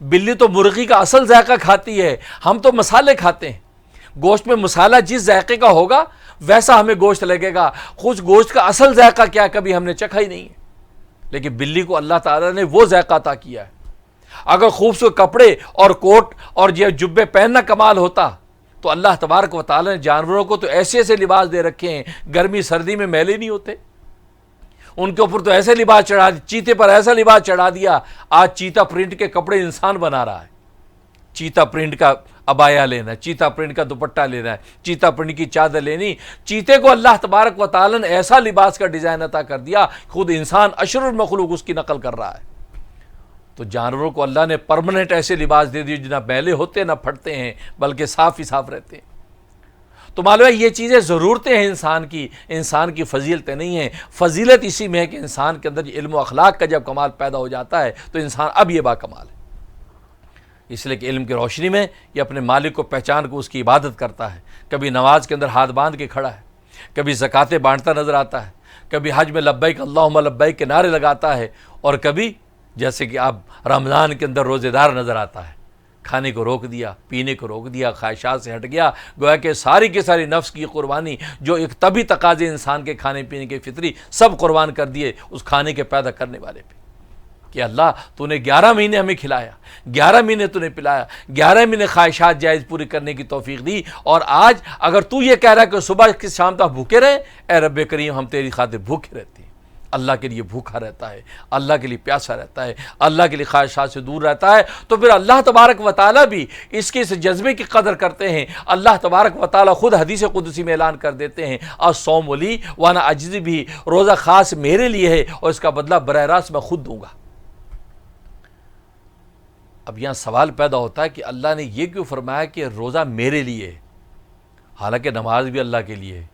A: بلی تو مرغی کا اصل ذائقہ کھاتی ہے، ہم تو مسالے کھاتے ہیں۔ گوشت میں مسالہ جس ذائقے کا ہوگا ویسا ہمیں گوشت لگے گا، خود گوشت کا اصل ذائقہ کیا کبھی ہم نے چکھا ہی نہیں ہے۔ لیکن بلی کو اللہ تعالیٰ نے وہ ذائقہ عطا کیا ہے۔ اگر خوبصورت کپڑے اور کوٹ اور یہ جبے پہننا کمال ہوتا تو اللہ تبارک و تعالیٰ نے جانوروں کو تو ایسے ایسے لباس دے رکھے ہیں، گرمی سردی میں میلے نہیں ہوتے۔ ان کے اوپر تو ایسے لباس چڑھا، چیتے پر ایسا لباس چڑھا دیا، آج چیتا پرنٹ کے کپڑے انسان بنا رہا ہے۔ چیتا پرنٹ کا عبایا لینا، چیتا پرنٹ کا دوپٹہ لینا ہے، چیتا پرنٹ کی چادر لینی۔ چیتے کو اللہ تبارک و تعالیٰ نے ایسا لباس کا ڈیزائن عطا کر دیا، خود انسان اشرف المخلوق اس کی نقل کر رہا ہے۔ تو جانوروں کو اللہ نے پرماننٹ ایسے لباس دے دیے جو نہ میلے ہوتے نہ پھٹتے ہیں، بلکہ صاف ہی صاف رہتے ہیں۔ تو معلوم ہے یہ چیزیں ضرورتیں ہیں انسان کی فضیلتیں نہیں ہیں۔ فضیلت اسی میں ہے کہ انسان کے اندر علم و اخلاق کا جب کمال پیدا ہو جاتا ہے تو انسان اب یہ باکمال ہے۔ اس لیے کہ علم کی روشنی میں یہ اپنے مالک کو پہچان کو اس کی عبادت کرتا ہے۔ کبھی نماز کے اندر ہاتھ باندھ کے کھڑا ہے، کبھی زکاتیں بانٹتا نظر آتا ہے، کبھی حج میں لبیک اللہم لبیک کے نعرے لگاتا ہے، اور کبھی جیسے کہ اب رمضان کے اندر روزے دار نظر آتا ہے، کھانے کو روک دیا، پینے کو روک دیا، خواہشات سے ہٹ گیا، گویا کہ ساری کی ساری نفس کی قربانی جو ایک طبی تقاضے انسان کے کھانے پینے کے فطری سب قربان کر دیے اس کھانے کے پیدا کرنے والے پہ، کہ اللہ تو نے 11 مہینے ہمیں کھلایا، 11 مہینے تو نے پلایا، 11 مہینے خواہشات جائز پوری کرنے کی توفیق دی، اور آج اگر تو یہ کہہ رہا ہے کہ صبح کی شام تک بھوکے رہیں، اے رب کریم ہم تیری خاطر بھوکے رہتے ہیں۔ اللہ کے لیے بھوکا رہتا ہے، اللہ کے لیے پیاسا رہتا ہے، اللہ کے لیے خواہشات سے دور رہتا ہے، تو پھر اللہ تبارک و تعالیٰ بھی اس کے اس جذبے کی قدر کرتے ہیں۔ اللہ تبارک و تعالیٰ خود حدیث قدسی میں اعلان کر دیتے ہیں، الصوم لی وانا اجزی بھی، روزہ خاص میرے لیے ہے اور اس کا بدلہ براہ راست میں خود دوں گا۔ اب یہاں سوال پیدا ہوتا ہے کہ اللہ نے یہ کیوں فرمایا کہ روزہ میرے لیے ہے؟ حالانکہ نماز بھی اللہ کے لیے ہے،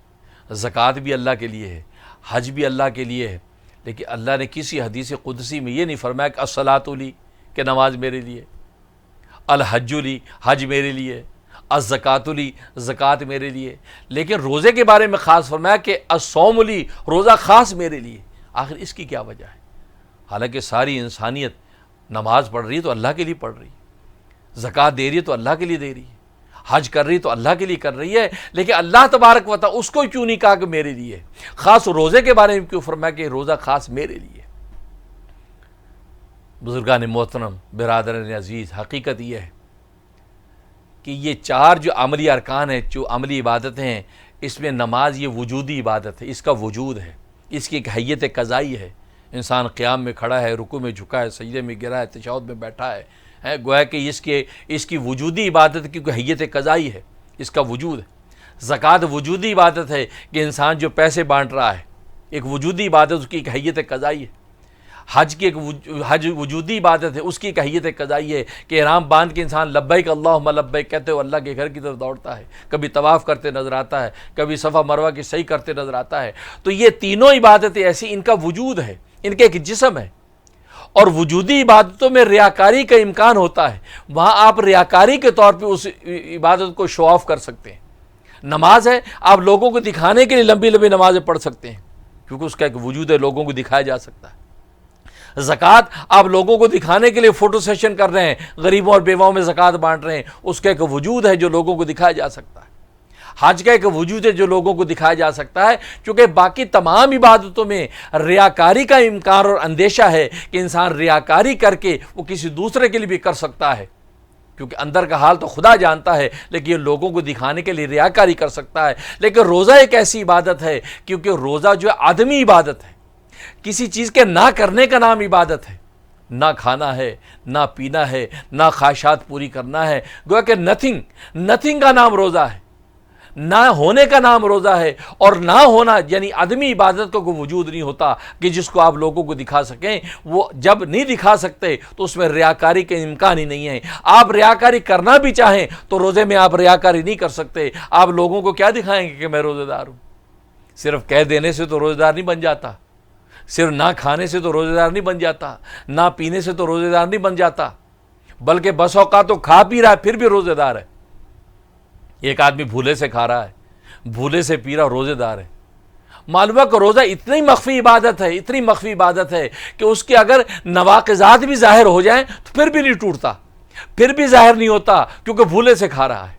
A: زکوٰۃ بھی اللہ کے لیے ہے، حج بھی اللہ کے لیے ہے، لیکن اللہ نے کسی حدیث قدسی میں یہ نہیں فرمایا کہ الصلاۃ لی کہ نماز میرے لیے، الحج لی حج میرے لیے، الزکوٰۃ لی زکوٰۃ میرے لیے، لیکن روزے کے بارے میں خاص فرمایا کہ الصوم لی روزہ خاص میرے لیے۔ آخر اس کی کیا وجہ ہے؟ حالانکہ ساری انسانیت نماز پڑھ رہی ہے تو اللہ کے لیے پڑھ رہی ہے، زکوٰۃ دے رہی ہے تو اللہ کے لیے دے رہی ہے، حج کر رہی تو اللہ کے لیے کر رہی ہے، لیکن اللہ تبارک و تعالیٰ اس کو کیوں نہیں کہا کہ میرے لیے؟ خاص روزے کے بارے میں کیوں فرمایا کہ روزہ خاص میرے لیے؟ بزرگان محترم، برادران عزیز، حقیقت یہ ہے کہ یہ چار جو عملی ارکان ہیں، جو عملی عبادتیں ہیں، اس میں نماز یہ وجودی عبادت ہے، اس کا وجود ہے، اس کی ایک حیت قضائی ہے۔ انسان قیام میں کھڑا ہے، رکوع میں جھکا ہے، سجدے میں گرا ہے، تشہد میں بیٹھا ہے، گویا کہ اس کی وجودی عبادت کی کوئی حیت قضائی ہے، اس کا وجود ہے۔ زکوٰۃ وجودی عبادت ہے کہ انسان جو پیسے بانٹ رہا ہے، ایک وجودی عبادت، اس کی ایک حیت قضائی ہے۔ حج وجودی عبادت ہے، اس کی ایک حیت قضائی ہے کہ احرام باندھ کے انسان لبیک اللہم لبیک کہتے ہوئے اللہ کے گھر کی طرف دوڑتا ہے، کبھی طواف کرتے نظر آتا ہے، کبھی صفا مروہ کی سعی کرتے نظر آتا ہے۔ تو یہ تینوں عبادتیں ایسی، ان کا وجود ہے، ان کے ایک جسم ہے۔ اور وجودی عبادتوں میں ریاکاری کا امکان ہوتا ہے، وہاں آپ ریاکاری کے طور پہ اس عبادت کو شو آف کر سکتے ہیں۔ نماز ہے، آپ لوگوں کو دکھانے کے لیے لمبی لمبی نمازیں پڑھ سکتے ہیں، کیونکہ اس کا ایک وجود ہے، لوگوں کو دکھایا جا سکتا ہے۔ زکوٰۃ آپ لوگوں کو دکھانے کے لیے فوٹو سیشن کر رہے ہیں، غریبوں اور بیواؤں میں زکوٰۃ بانٹ رہے ہیں، اس کا ایک وجود ہے جو لوگوں کو دکھایا جا سکتا ہے۔ حج کا ایک وجود ہے جو لوگوں کو دکھایا جا سکتا ہے، چونکہ باقی تمام عبادتوں میں ریاکاری کا امکان اور اندیشہ ہے کہ انسان ریاکاری کر کے وہ کسی دوسرے کے لیے بھی کر سکتا ہے، کیونکہ اندر کا حال تو خدا جانتا ہے، لیکن یہ لوگوں کو دکھانے کے لیے ریاکاری کر سکتا ہے۔ لیکن روزہ ایک ایسی عبادت ہے، کیونکہ روزہ جو ہے آدمی عبادت ہے، کسی چیز کے نہ کرنے کا نام عبادت ہے، نہ کھانا ہے، نہ پینا ہے، نہ خواہشات پوری کرنا ہے، گویا کہ نتھنگ کا نام روزہ ہے، نہ ہونے کا نام روزہ ہے۔ اور نہ ہونا یعنی آدمی عبادت کا کوئی وجود نہیں ہوتا کہ جس کو آپ لوگوں کو دکھا سکیں۔ وہ جب نہیں دکھا سکتے تو اس میں ریاکاری کا امکان ہی نہیں ہے۔ آپ ریاکاری کرنا بھی چاہیں تو روزے میں آپ ریاکاری نہیں کر سکتے۔ آپ لوگوں کو کیا دکھائیں گے کہ میں روزے دار ہوں؟ صرف کہہ دینے سے تو روزے دار نہیں بن جاتا، صرف نہ کھانے سے تو روزے دار نہیں بن جاتا، نہ پینے سے تو روزے دار نہیں بن جاتا، بلکہ بس اوقات تو کھا پی رہا ہے پھر بھی روزے دار ہے۔ ایک آدمی بھولے سے کھا رہا ہے، بھولے سے پی رہا، روزے دار ہے۔ معلوم ہے کہ روزہ اتنی مخفی عبادت ہے، اتنی مخفی عبادت ہے کہ اس کے اگر نواقضات بھی ظاہر ہو جائیں تو پھر بھی نہیں ٹوٹتا، پھر بھی ظاہر نہیں ہوتا، کیونکہ بھولے سے کھا رہا ہے۔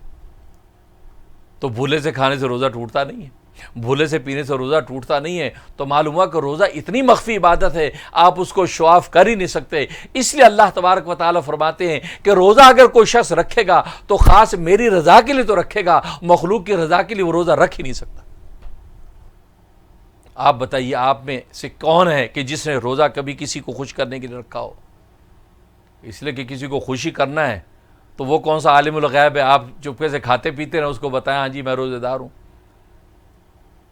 A: تو بھولے سے کھانے سے روزہ ٹوٹتا نہیں ہے، بھولے سے پینے سے روزہ ٹوٹتا نہیں ہے۔ تو معلوم ہوا کہ روزہ اتنی مخفی عبادت ہے، آپ اس کو شو آف کر ہی نہیں سکتے۔ اس لیے اللہ تبارک و تعالیٰ فرماتے ہیں کہ روزہ اگر کوئی شخص رکھے گا تو خاص میری رضا کے لیے تو رکھے گا، مخلوق کی رضا کے لیے وہ روزہ رکھ ہی نہیں سکتا۔ آپ بتائیے آپ میں سے کون ہے کہ جس نے روزہ کبھی کسی کو خوش کرنے کے لیے رکھا ہو؟ اس لیے کہ کسی کو خوشی کرنا ہے تو وہ کون سا عالم الغیب ہے؟ آپ چپکے سے کھاتے پیتے رہے، اس کو بتائیں ہاں جی میں روزے دار ہوں۔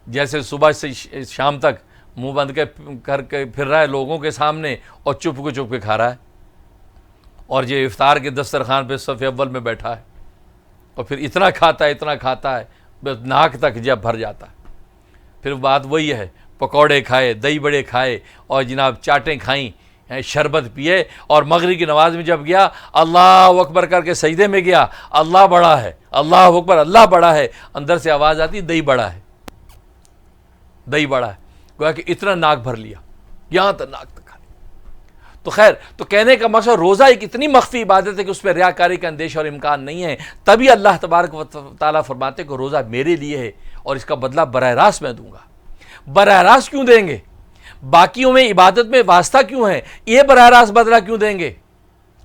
A: جیسے صبح سے شام تک منہ بند کر کے پھر رہا ہے لوگوں کے سامنے اور چپ کے کھا رہا ہے، اور یہ افطار کے دسترخوان پہ صف اول میں بیٹھا ہے، اور پھر اتنا کھاتا ہے بس ناک تک جب بھر جاتا ہے۔ پھر بات وہی ہے، پکوڑے کھائے، دہی بڑے کھائے، اور جناب چاٹیں کھائیں، شربت پیے، اور مغرب کی نماز میں جب گیا اللہ اکبر کر کے سجدے میں گیا، اللہ بڑا ہے، اللہ اکبر، اللہ بڑا ہے، اندر سے آواز آتی دہی بڑا ہے، دہی بڑا ہے، گویا کہ اتنا ناک بھر لیا، یہاں تک ناک تک کھا لیا۔ تو خیر، تو کہنے کا مقصد روزہ ایک اتنی مخفی عبادت ہے کہ اس پہ ریاکاری کا اندیشہ اور امکان نہیں ہے۔ تبھی اللہ تبارک و تعالیٰ فرماتے کہ روزہ میرے لیے ہے اور اس کا بدلہ براہ راست میں دوں گا۔ براہ راست کیوں دیں گے؟ باقیوں میں عبادت میں واسطہ کیوں ہے؟ یہ براہ راست بدلہ کیوں دیں گے؟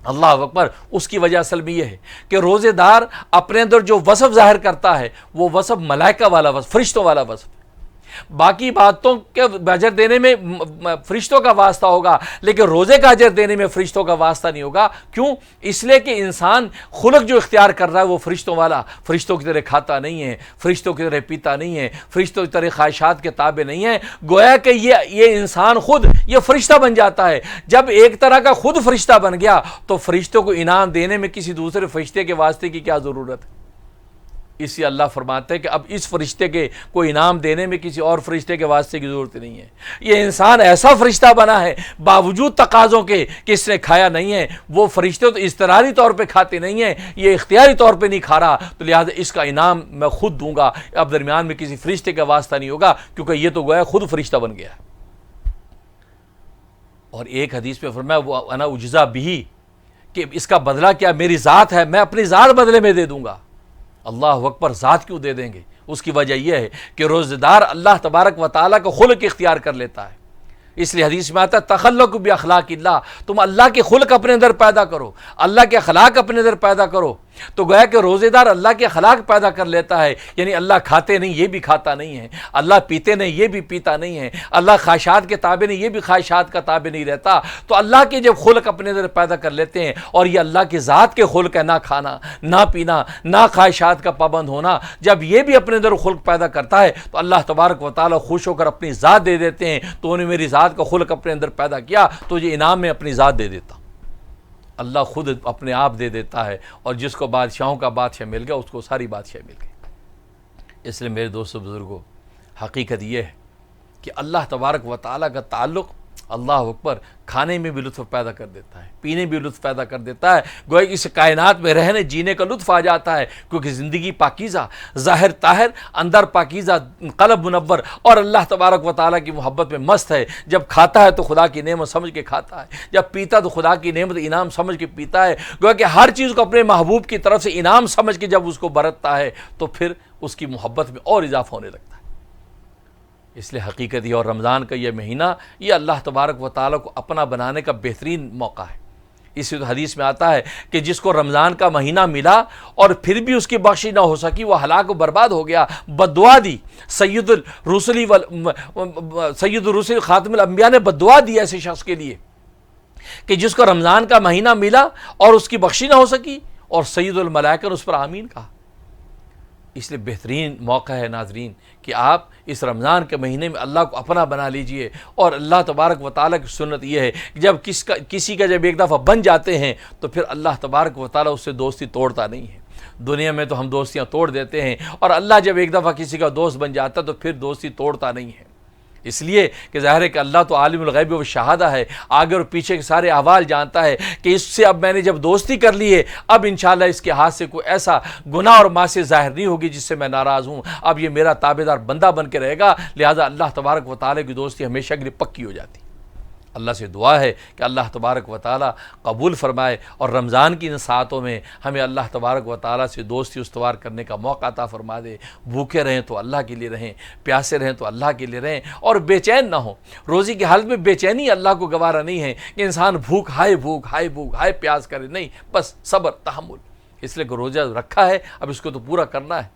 A: اللہ اکبر، اس کی وجہ اصل میں یہ ہے کہ روزے دار اپنے اندر جو وصف ظاہر کرتا ہے وہ وصف ملائکہ والا وصف، فرشتوں والا وصف ہے۔ باقی باتوں کے اجر دینے میں فرشتوں کا واسطہ ہوگا، لیکن روزے کا اجر دینے میں فرشتوں کا واسطہ نہیں ہوگا۔ کیوں؟ اس لیے کہ انسان خلق جو اختیار کر رہا ہے وہ فرشتوں والا، فرشتوں کی طرح کھاتا نہیں ہے، فرشتوں کی طرح پیتا نہیں ہے، فرشتوں کی طرح خواہشات کے تابع نہیں ہے۔ گویا کہ یہ انسان خود یہ فرشتہ بن جاتا ہے۔ جب ایک طرح کا خود فرشتہ بن گیا تو فرشتوں کو انعام دینے میں کسی دوسرے فرشتے کے واسطے کی کیا ضرورت ہے؟ اس لیے اللہ فرماتے ہیں کہ اب اس فرشتے کے کوئی انعام دینے میں کسی اور فرشتے کے واسطے کی ضرورت نہیں ہے۔ یہ انسان ایسا فرشتہ بنا ہے باوجود تقاضوں کے کہ اس نے کھایا نہیں ہے۔ وہ فرشتے تو اضطراری طور پہ کھاتے نہیں ہیں، یہ اختیاری طور پہ نہیں کھا رہا، تو لہٰذا اس کا انعام میں خود دوں گا، اب درمیان میں کسی فرشتے کا واسطہ نہیں ہوگا، کیونکہ یہ تو گویا خود فرشتہ بن گیا ہے۔ اور ایک حدیث میں فرمایا وہ انا اجزا بھی، کہ اس کا بدلہ کیا؟ میری ذات ہے، میں اپنی ذات بدلے میں دے دوں گا۔ اللہ اکبر، ذات کیوں دے دیں گے؟ اس کی وجہ یہ ہے کہ روزے دار اللہ تبارک و تعالیٰ کا خلق اختیار کر لیتا ہے۔ اس لیے حدیث میں آتا ہے تخلق باخلاق اللہ، تم اللہ کے خلق اپنے اندر پیدا کرو، اللہ کے اخلاق اپنے اندر پیدا کرو۔ تو گویا کہ روزے دار اللہ کے اخلاق پیدا کر لیتا ہے، یعنی اللہ کھاتے نہیں یہ بھی کھاتا نہیں ہے، اللہ پیتے نہیں یہ بھی پیتا نہیں ہے، اللہ خواہشات کے تابع نہیں یہ بھی خواہشات کا تابع نہیں رہتا۔ تو اللہ کے جب خلق اپنے اندر پیدا کر لیتے ہیں، اور یہ اللہ کے ذات کے خلق ہے، نہ کھانا نہ پینا نہ خواہشات کا پابند ہونا، جب یہ بھی اپنے اندر خلق پیدا کرتا ہے تو اللہ تبارک و تعالی خوش ہو کر اپنی ذات دے دیتے ہیں، تو انہیں میری ذات کا خلق اپنے اندر پیدا کیا تو یہ انعام میں اپنی ذات دے دیتا ہوں۔ اللہ خود اپنے آپ دے دیتا ہے، اور جس کو بادشاہوں کا بادشاہ مل گیا اس کو ساری بادشاہ مل گئی۔ اس لیے میرے دوستو بزرگوں، حقیقت یہ ہے کہ اللہ تبارک و تعالیٰ کا تعلق، اللہ اکبر، کھانے میں بھی لطف پیدا کر دیتا ہے، پینے بھی لطف پیدا کر دیتا ہے، گویا اس کائنات میں رہنے جینے کا لطف آ جاتا ہے، کیونکہ زندگی پاکیزہ، ظاہر طاہر، اندر پاکیزہ، قلب منور، اور اللہ تبارک و تعالیٰ کی محبت میں مست ہے۔ جب کھاتا ہے تو خدا کی نعمت سمجھ کے کھاتا ہے، جب پیتا تو خدا کی نعمت انعام سمجھ کے پیتا ہے، گویا کہ ہر چیز کو اپنے محبوب کی طرف سے انعام سمجھ کے جب اس کو برتتا ہے تو پھر اس کی محبت میں اور اضافہ ہونے لگتا ہے۔ اس لیے حقیقت یہ، اور رمضان کا یہ مہینہ، یہ اللہ تبارک و تعالیٰ کو اپنا بنانے کا بہترین موقع ہے۔ اس حدیث میں آتا ہے کہ جس کو رمضان کا مہینہ ملا اور پھر بھی اس کی بخشش نہ ہو سکی، وہ ہلاک و برباد ہو گیا، بد دعا دی۔ سید الرسل خاتم الانبیاء نے بد دعا دی ایسے شخص کے لیے کہ جس کو رمضان کا مہینہ ملا اور اس کی بخشش نہ ہو سکی، اور سید الملائکہ نے اس پر آمین کہا۔ اس لیے بہترین موقع ہے ناظرین کہ آپ اس رمضان کے مہینے میں اللہ کو اپنا بنا لیجئے، اور اللہ تبارک و تعالیٰ کی سنت یہ ہے کہ جب کسی کا جب ایک دفعہ بن جاتے ہیں تو پھر اللہ تبارک و تعالیٰ اس سے دوستی توڑتا نہیں ہے۔ دنیا میں تو ہم دوستیاں توڑ دیتے ہیں، اور اللہ جب ایک دفعہ کسی کا دوست بن جاتا ہے تو پھر دوستی توڑتا نہیں ہے۔ اس لیے کہ ظاہر ہے کہ اللہ تو عالم الغیب و شہادہ ہے، آگے اور پیچھے کے سارے احوال جانتا ہے کہ اس سے اب میں نے جب دوستی کر لی ہے، اب انشاءاللہ اس کے ہاتھ سے کوئی ایسا گناہ اور معصیت ظاہر نہیں ہوگی جس سے میں ناراض ہوں، اب یہ میرا تابعدار بندہ بن کے رہے گا، لہذا اللہ تبارک و تعالیٰ کی دوستی ہمیشہ کے لیے پکی ہو جاتی۔ اللہ سے دعا ہے کہ اللہ تبارک و تعالیٰ قبول فرمائے، اور رمضان کی ان ساعتوں میں ہمیں اللہ تبارک و تعالیٰ سے دوستی استوار کرنے کا موقع عطا فرما دے۔ بھوکے رہیں تو اللہ کے لیے رہیں، پیاسے رہیں تو اللہ کے لیے رہیں، اور بے چین نہ ہوں۔ روزی کی حالت میں بے چینی اللہ کو گوارا نہیں ہے کہ انسان بھوک ہائے پیاس کرے، نہیں، بس صبر تحمل۔ اس لیے کہ روزہ رکھا ہے، اب اس کو تو پورا کرنا ہے۔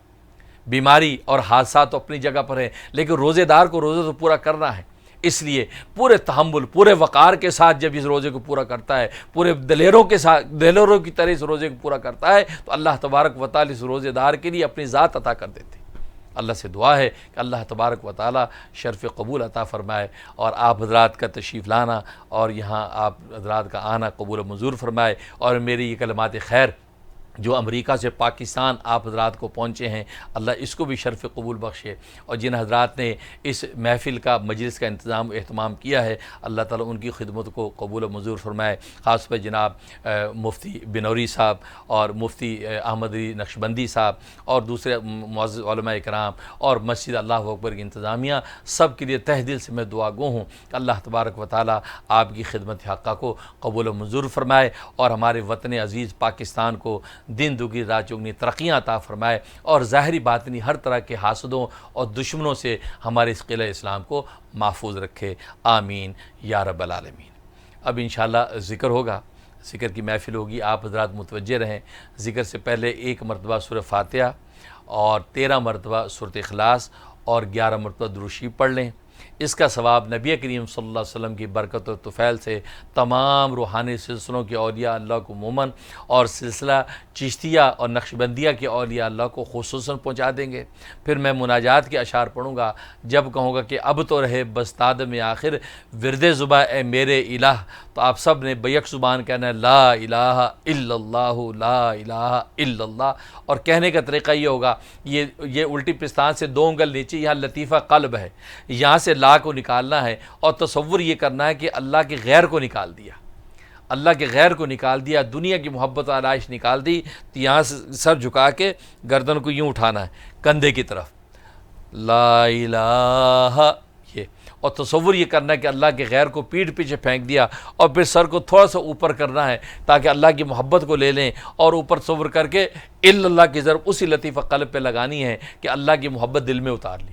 A: بیماری اور حادثات تو اپنی جگہ پر ہیں، لیکن روزے دار کو روزہ تو پورا کرنا ہے۔ اس لیے پورے تحمل، پورے وقار کے ساتھ جب اس روزے کو پورا کرتا ہے، پورے دلیروں کی طرح اس روزے کو پورا کرتا ہے، تو اللہ تبارک و تعالی اس روزے دار کے لیے اپنی ذات عطا کر دیتے ہیں۔ اللہ سے دعا ہے کہ اللہ تبارک و تعالی شرف قبول عطا فرمائے، اور آپ حضرات کا تشریف لانا اور یہاں آپ حضرات کا آنا قبول و منظور فرمائے، اور میری یہ کلمات خیر جو امریکہ سے پاکستان آپ حضرات کو پہنچے ہیں، اللہ اس کو بھی شرف قبول بخشے، اور جن حضرات نے اس محفل کا مجلس کا انتظام اہتمام کیا ہے، اللہ تعالیٰ ان کی خدمت کو قبول و منظور فرمائے۔ خاص پر جناب مفتی بنوری صاحب اور مفتی احمد علی نقشبندی صاحب اور دوسرے معزز علماء کرام اور مسجد اللہ اکبر کی انتظامیہ، سب کے لیے تہ دل سے میں دعا گو ہوں کہ اللہ تبارک و تعالیٰ آپ کی خدمت حقہ کو قبول و منظور فرمائے، اور ہمارے وطن عزیز پاکستان کو دن دگنی رات چگنی ترقیاں عطا فرمائے، اور ظاہری باطنی ہر طرح کے حاسدوں اور دشمنوں سے ہمارے اس قلعہ اسلام کو محفوظ رکھے، آمین یا رب العالمین۔ اب انشاءاللہ ذکر ہوگا، ذکر کی محفل ہوگی، آپ حضرات متوجہ رہیں۔ ذکر سے پہلے 1 مرتبہ سورہ فاتحہ اور 13 مرتبہ سورۃ اخلاص اور 11 مرتبہ درود شریف پڑھ لیں۔ اس کا ثواب نبی کریم صلی اللہ علیہ وسلم کی برکت و طفیل سے تمام روحانی سلسلوں کے اولیاء اللہ کو عموماً، اور سلسلہ چشتیہ اور نقشبندیہ کے اولیاء اللہ کو خصوصاً پہنچا دیں گے۔ پھر میں مناجات کے اشعار پڑھوں گا، جب کہوں گا کہ اب تو رہے بس داد میں آخر ورد زباں اے میرے الہ، تو آپ سب نے بیک زبان کہنا ہے لا الہ الا اللہ، لا الہ الا اللہ، اور کہنے کا طریقہ یہ ہوگا، یہ الٹی پستان سے 2 انگل نیچے، یہاں لطیفہ قلب ہے، یہاں سے لا کو نکالنا ہے، اور تصور یہ کرنا ہے کہ اللہ کے غیر کو نکال دیا، اللہ کے غیر کو نکال دیا، دنیا کی محبت و علائش نکال دی، تو یہاں سے سر جھکا کے گردن کو یوں اٹھانا ہے کندھے کی طرف، لا الہ، یہ، اور تصور یہ کرنا ہے کہ اللہ کے غیر کو پیٹھ پیچھے پھینک دیا، اور پھر سر کو تھوڑا سا اوپر کرنا ہے تاکہ اللہ کی محبت کو لے لیں، اور اوپر تصور کر کے الا اللہ کی ضرب اسی لطیفہ قلب پہ لگانی ہے کہ اللہ کی محبت دل میں اتار لی۔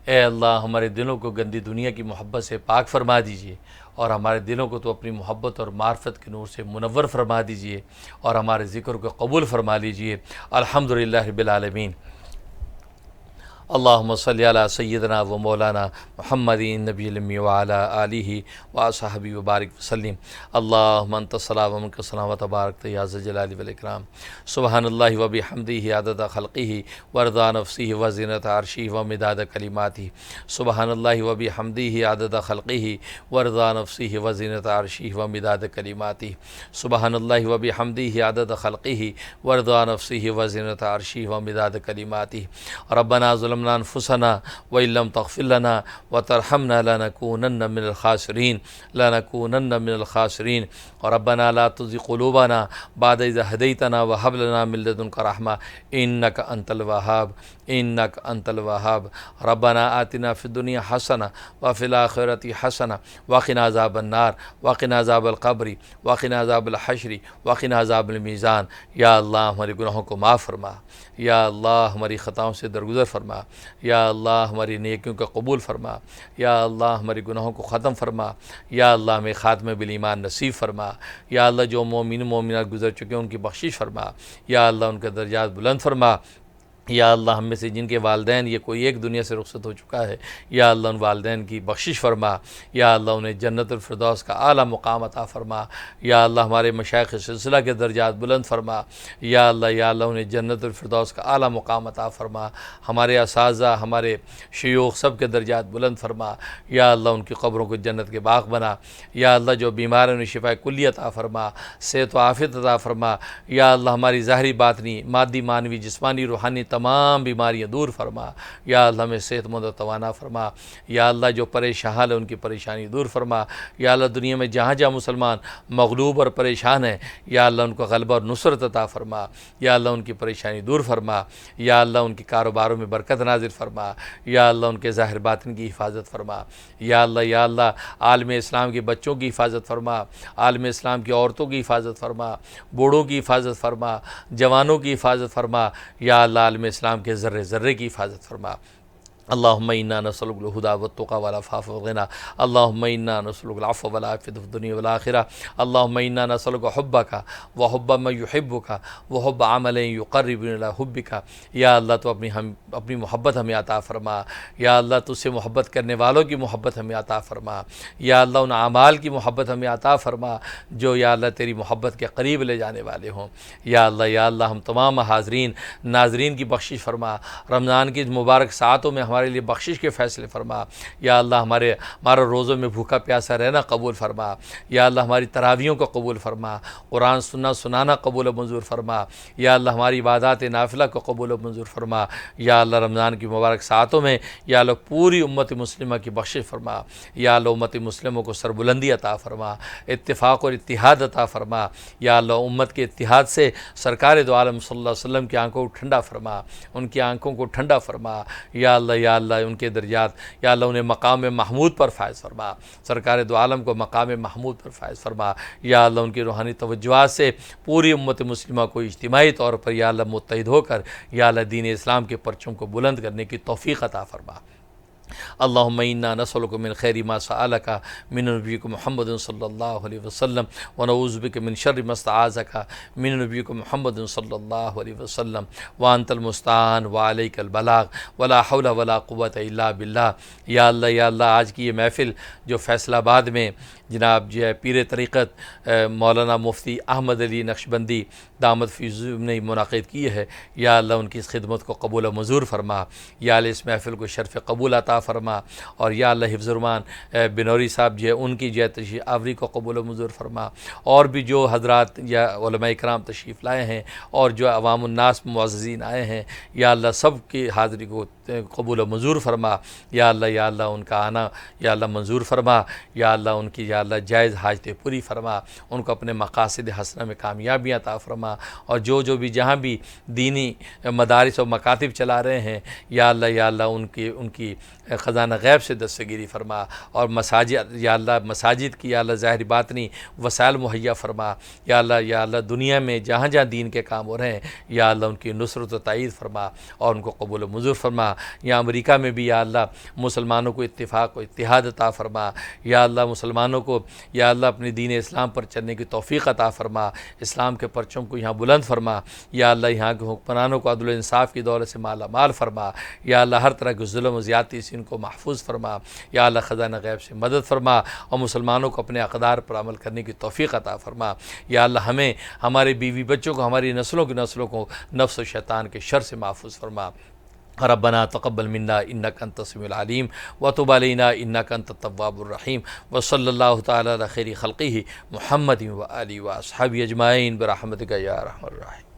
A: اے اللہ ہمارے دلوں کو گندی دنیا کی محبت سے پاک فرما دیجئے، اور ہمارے دلوں کو تو اپنی محبت اور معرفت کے نور سے منور فرما دیجئے، اور ہمارے ذکر کو قبول فرما لیجئے۔ الحمدللہ رب العالمین۔ اللہم صلی علی سیدنا و مولانا محمد نبی الامی وعلی آلہ وصحبہ وبارک وسلم۔ اللہم انت السلام و منک السلام و تبارک یا ذا الجلال والاکرام۔ سبحان اللہ و بحمدہ عدد خلقہ ورضا نفسہ و زینت عرشہ و مداد کلماتہ۔ سبحان اللہ و بحمدہ عدد خلقہ ورضا نفسہ و زینت عرشہ و مداد کلماتہ۔ سبحان اللہ و بحمدہ عدد خلقہ ورضا نفسہ و زینت عرشہ و مداد کلماتہ۔ ربنا ظلمنا انفسنا وان لم تغفر لنا وترحمنا لنكونن من الخاسرین من الخاسرین۔ ربنا لا تزغ قلوبنا بعد اذ هديتنا وهب لنا من لدنك رحمة انك انت الوهاب۔ ربنا آتنا في الدنيا حسنة وفي الآخرة حسنة وقنا عذاب النار وقنا عذاب القبر وقنا عذاب الحشر وقنا عذاب المیزان۔ یا اللہ ہمارے گناہوں کو معاف فرما، یا اللہ ہماری خطاؤں سے درگزر فرما، یا اللہ ہماری نیکیوں کا قبول فرما، یا اللہ ہمارے گناہوں کو ختم فرما، یا اللہ ہمیں خاتمہ بالایمان نصیب فرما، یا اللہ جو مومن مومنات گزر چکے ہیں ان کی بخشش فرما، یا اللہ ان کے درجات بلند فرما، یا اللہ ہم میں سے جن کے والدین یہ کوئی ایک دنیا سے رخصت ہو چکا ہے، یا اللہ ان والدین کی بخشش فرما، یا اللہ انہیں جنت الفردوس کا اعلیٰ مقام عطا فرما، یا اللہ ہمارے مشائخ سلسلہ کے درجات بلند فرما، یا اللہ انہیں جنت الفردوس کا اعلیٰ مقام عطا فرما، ہمارے اساتذہ ہمارے شیوخ سب کے درجات بلند فرما، یا اللہ ان کی قبروں کو جنت کے باغ بنا، یا اللہ جو بیمار ہیں انہیں شفا کلی عطا فرما، صحت و عافیت عطا فرما، یا اللہ ہماری ظاہری باطنی مادی معنوی جسمانی روحانی تمام بیماریاں دور فرما، یا اللہ ہمیں صحت مند و توانا فرما، یا اللہ جو پریشان ہے ان کی پریشانی دور فرما، یا اللہ دنیا میں جہاں جہاں مسلمان مغلوب اور پریشان ہیں یا اللہ ان کو غلبہ اور نصرت عطا فرما، یا اللہ ان کی پریشانی دور فرما، یا اللہ ان کے کاروباروں میں برکت نازل فرما، یا اللہ ان کے ظاہر باطن کی حفاظت فرما، یا اللہ عالم اسلام کے بچوں کی حفاظت فرما، عالم اسلام کی عورتوں کی حفاظت فرما، بوڑھوں کی حفاظت فرما، جوانوں کی حفاظت فرما، یا اللہ عالم اسلام کے ذرے ذرے کی حفاظت فرما۔ اللہم انا نسألک الہدی والتقی والعفاف والغنی، اللہم انا نسألک العفو والعافیۃ فی الدنیا والآخرہ، اللہم انا نسألک حبک وحب من یحبک وحب عمل یقربنا الی حبک۔ یا اللہ تو اپنی محبت ہمیں عطا فرما، یا اللہ تجھ سے محبت کرنے والوں کی محبت ہمیں عطا فرما، یا اللہ ان اعمال کی محبت ہمیں عطا فرما جو یا اللہ تیری محبت کے قریب لے جانے والے ہوں۔ یا اللہ ہم تمام حاضرین ناظرین کی بخشش فرما، رمضان کی مبارک ساعتوں میں ہمارے لیے بخشش کے فیصلے فرما، یا اللہ ہمارا روزوں میں بھوکا پیاسا رہنا قبول فرما، یا اللہ ہماری تراویحوں کو قبول فرما، قرآن سنانا قبول و منظور فرما، یا اللہ ہماری عبادات نافلہ کو قبول و منظور فرما، یا اللہ رمضان کی مبارک ساعتوں میں یا اللہ پوری امت مسلمہ کی بخشش فرما، یا اللہ امت مسلموں کو سربلندی عطا فرما، اتفاق اور اتحاد عطا فرما، یا اللہ امت کے اتحاد سے سرکار دو عالم صلی اللہ علیہ وسلم کی آنکھوں کو ٹھنڈا فرما، ان کی آنکھوں کو ٹھنڈا فرما، یا اللہ ان کے درجات یا اللہ انہیں مقام محمود پر فائز فرما، سرکار دو عالم کو مقام محمود پر فائز فرما، یا اللہ ان کی روحانی توجہات سے پوری امت مسلمہ کو اجتماعی طور پر یا اللہ متحد ہو کر یا اللہ دین اسلام کے پرچم کو بلند کرنے کی توفیق عطا فرما۔ اللہم انا نسألک من خیر ما سألک من نبیک محمد صلی اللہ علیہ وسلم ونعوذ بک من شر ما استعاذک من نبیک محمد صلی اللہ علیہ وسلم وانت المستعان وعلیک البلاغ ولا حول ولا قوة الا باللہ۔ یا اللہ آج کی یہ محفل جو فیصل آباد میں جناب پیر طریقت مولانا مفتی احمد علی نقشبندی دامت فی عزم نے منعقد کی ہے، یا اللہ ان کی اس خدمت کو قبول و منظور فرما، یا اللہ اس محفل کو شرف قبول عطا فرما، اور یا اللہ حفظ الرحمان بنوری صاحب ان کی تشریف آوری کو قبول و منظور فرما، اور بھی جو حضرات یا علماء کرام تشریف لائے ہیں اور جو عوام الناس معززین آئے ہیں، یا اللہ سب کی حاضری کو قبول و منظور فرما، یا اللہ ان کا آنا یا اللہ منظور فرما، یا اللہ ان کی یا اللہ جائز حاجتیں پوری فرما، ان کو اپنے مقاصد حسنہ میں کامیابیاں عطا فرما، اور جو بھی جہاں بھی دینی مدارس و مکاتب چلا رہے ہیں یا اللہ ان کی خزانہ غیب سے دستگیری فرما، اور مساجد یا اللہ مساجد کی یا اللہ ظاہری باطنی وسائل مہیا فرما، یا اللہ دنیا میں جہاں جہاں دین کے کام ہو رہے ہیں یا اللہ ان کی نصرت و تائید فرما اور ان کو قبول و منظور فرما۔ یا امریکہ میں بھی یا اللہ مسلمانوں کو اتفاق و اتحاد عطا فرما، یا اللہ مسلمانوں کو یا اللہ اپنے دین اسلام پر چلنے کی توفیق عطا فرما، اسلام کے پرچم کو یہاں بلند فرما، یا اللہ یہاں کے حکمرانوں کو عدل و انصاف کی دولت سے مالا مال فرما، یا اللہ ہر طرح کے ظلم و زیادتی سے ان کو محفوظ فرما، یا اللہ خزانہ غیب سے مدد فرما اور مسلمانوں کو اپنے اقدار پر عمل کرنے کی توفیق عطا فرما، یا اللہ ہمیں ہمارے بیوی بچوں کو ہماری نسلوں کو نفس و شیطان کے شر سے محفوظ فرما۔ ربنا تقبل منا انك انت السميع العليم وتب علينا انك انت التواب الرحيم وصلى الله تعالى على خير خلقه محمد وآله وأصحابه اجمعين برحمتك يا ارحم الراحمين۔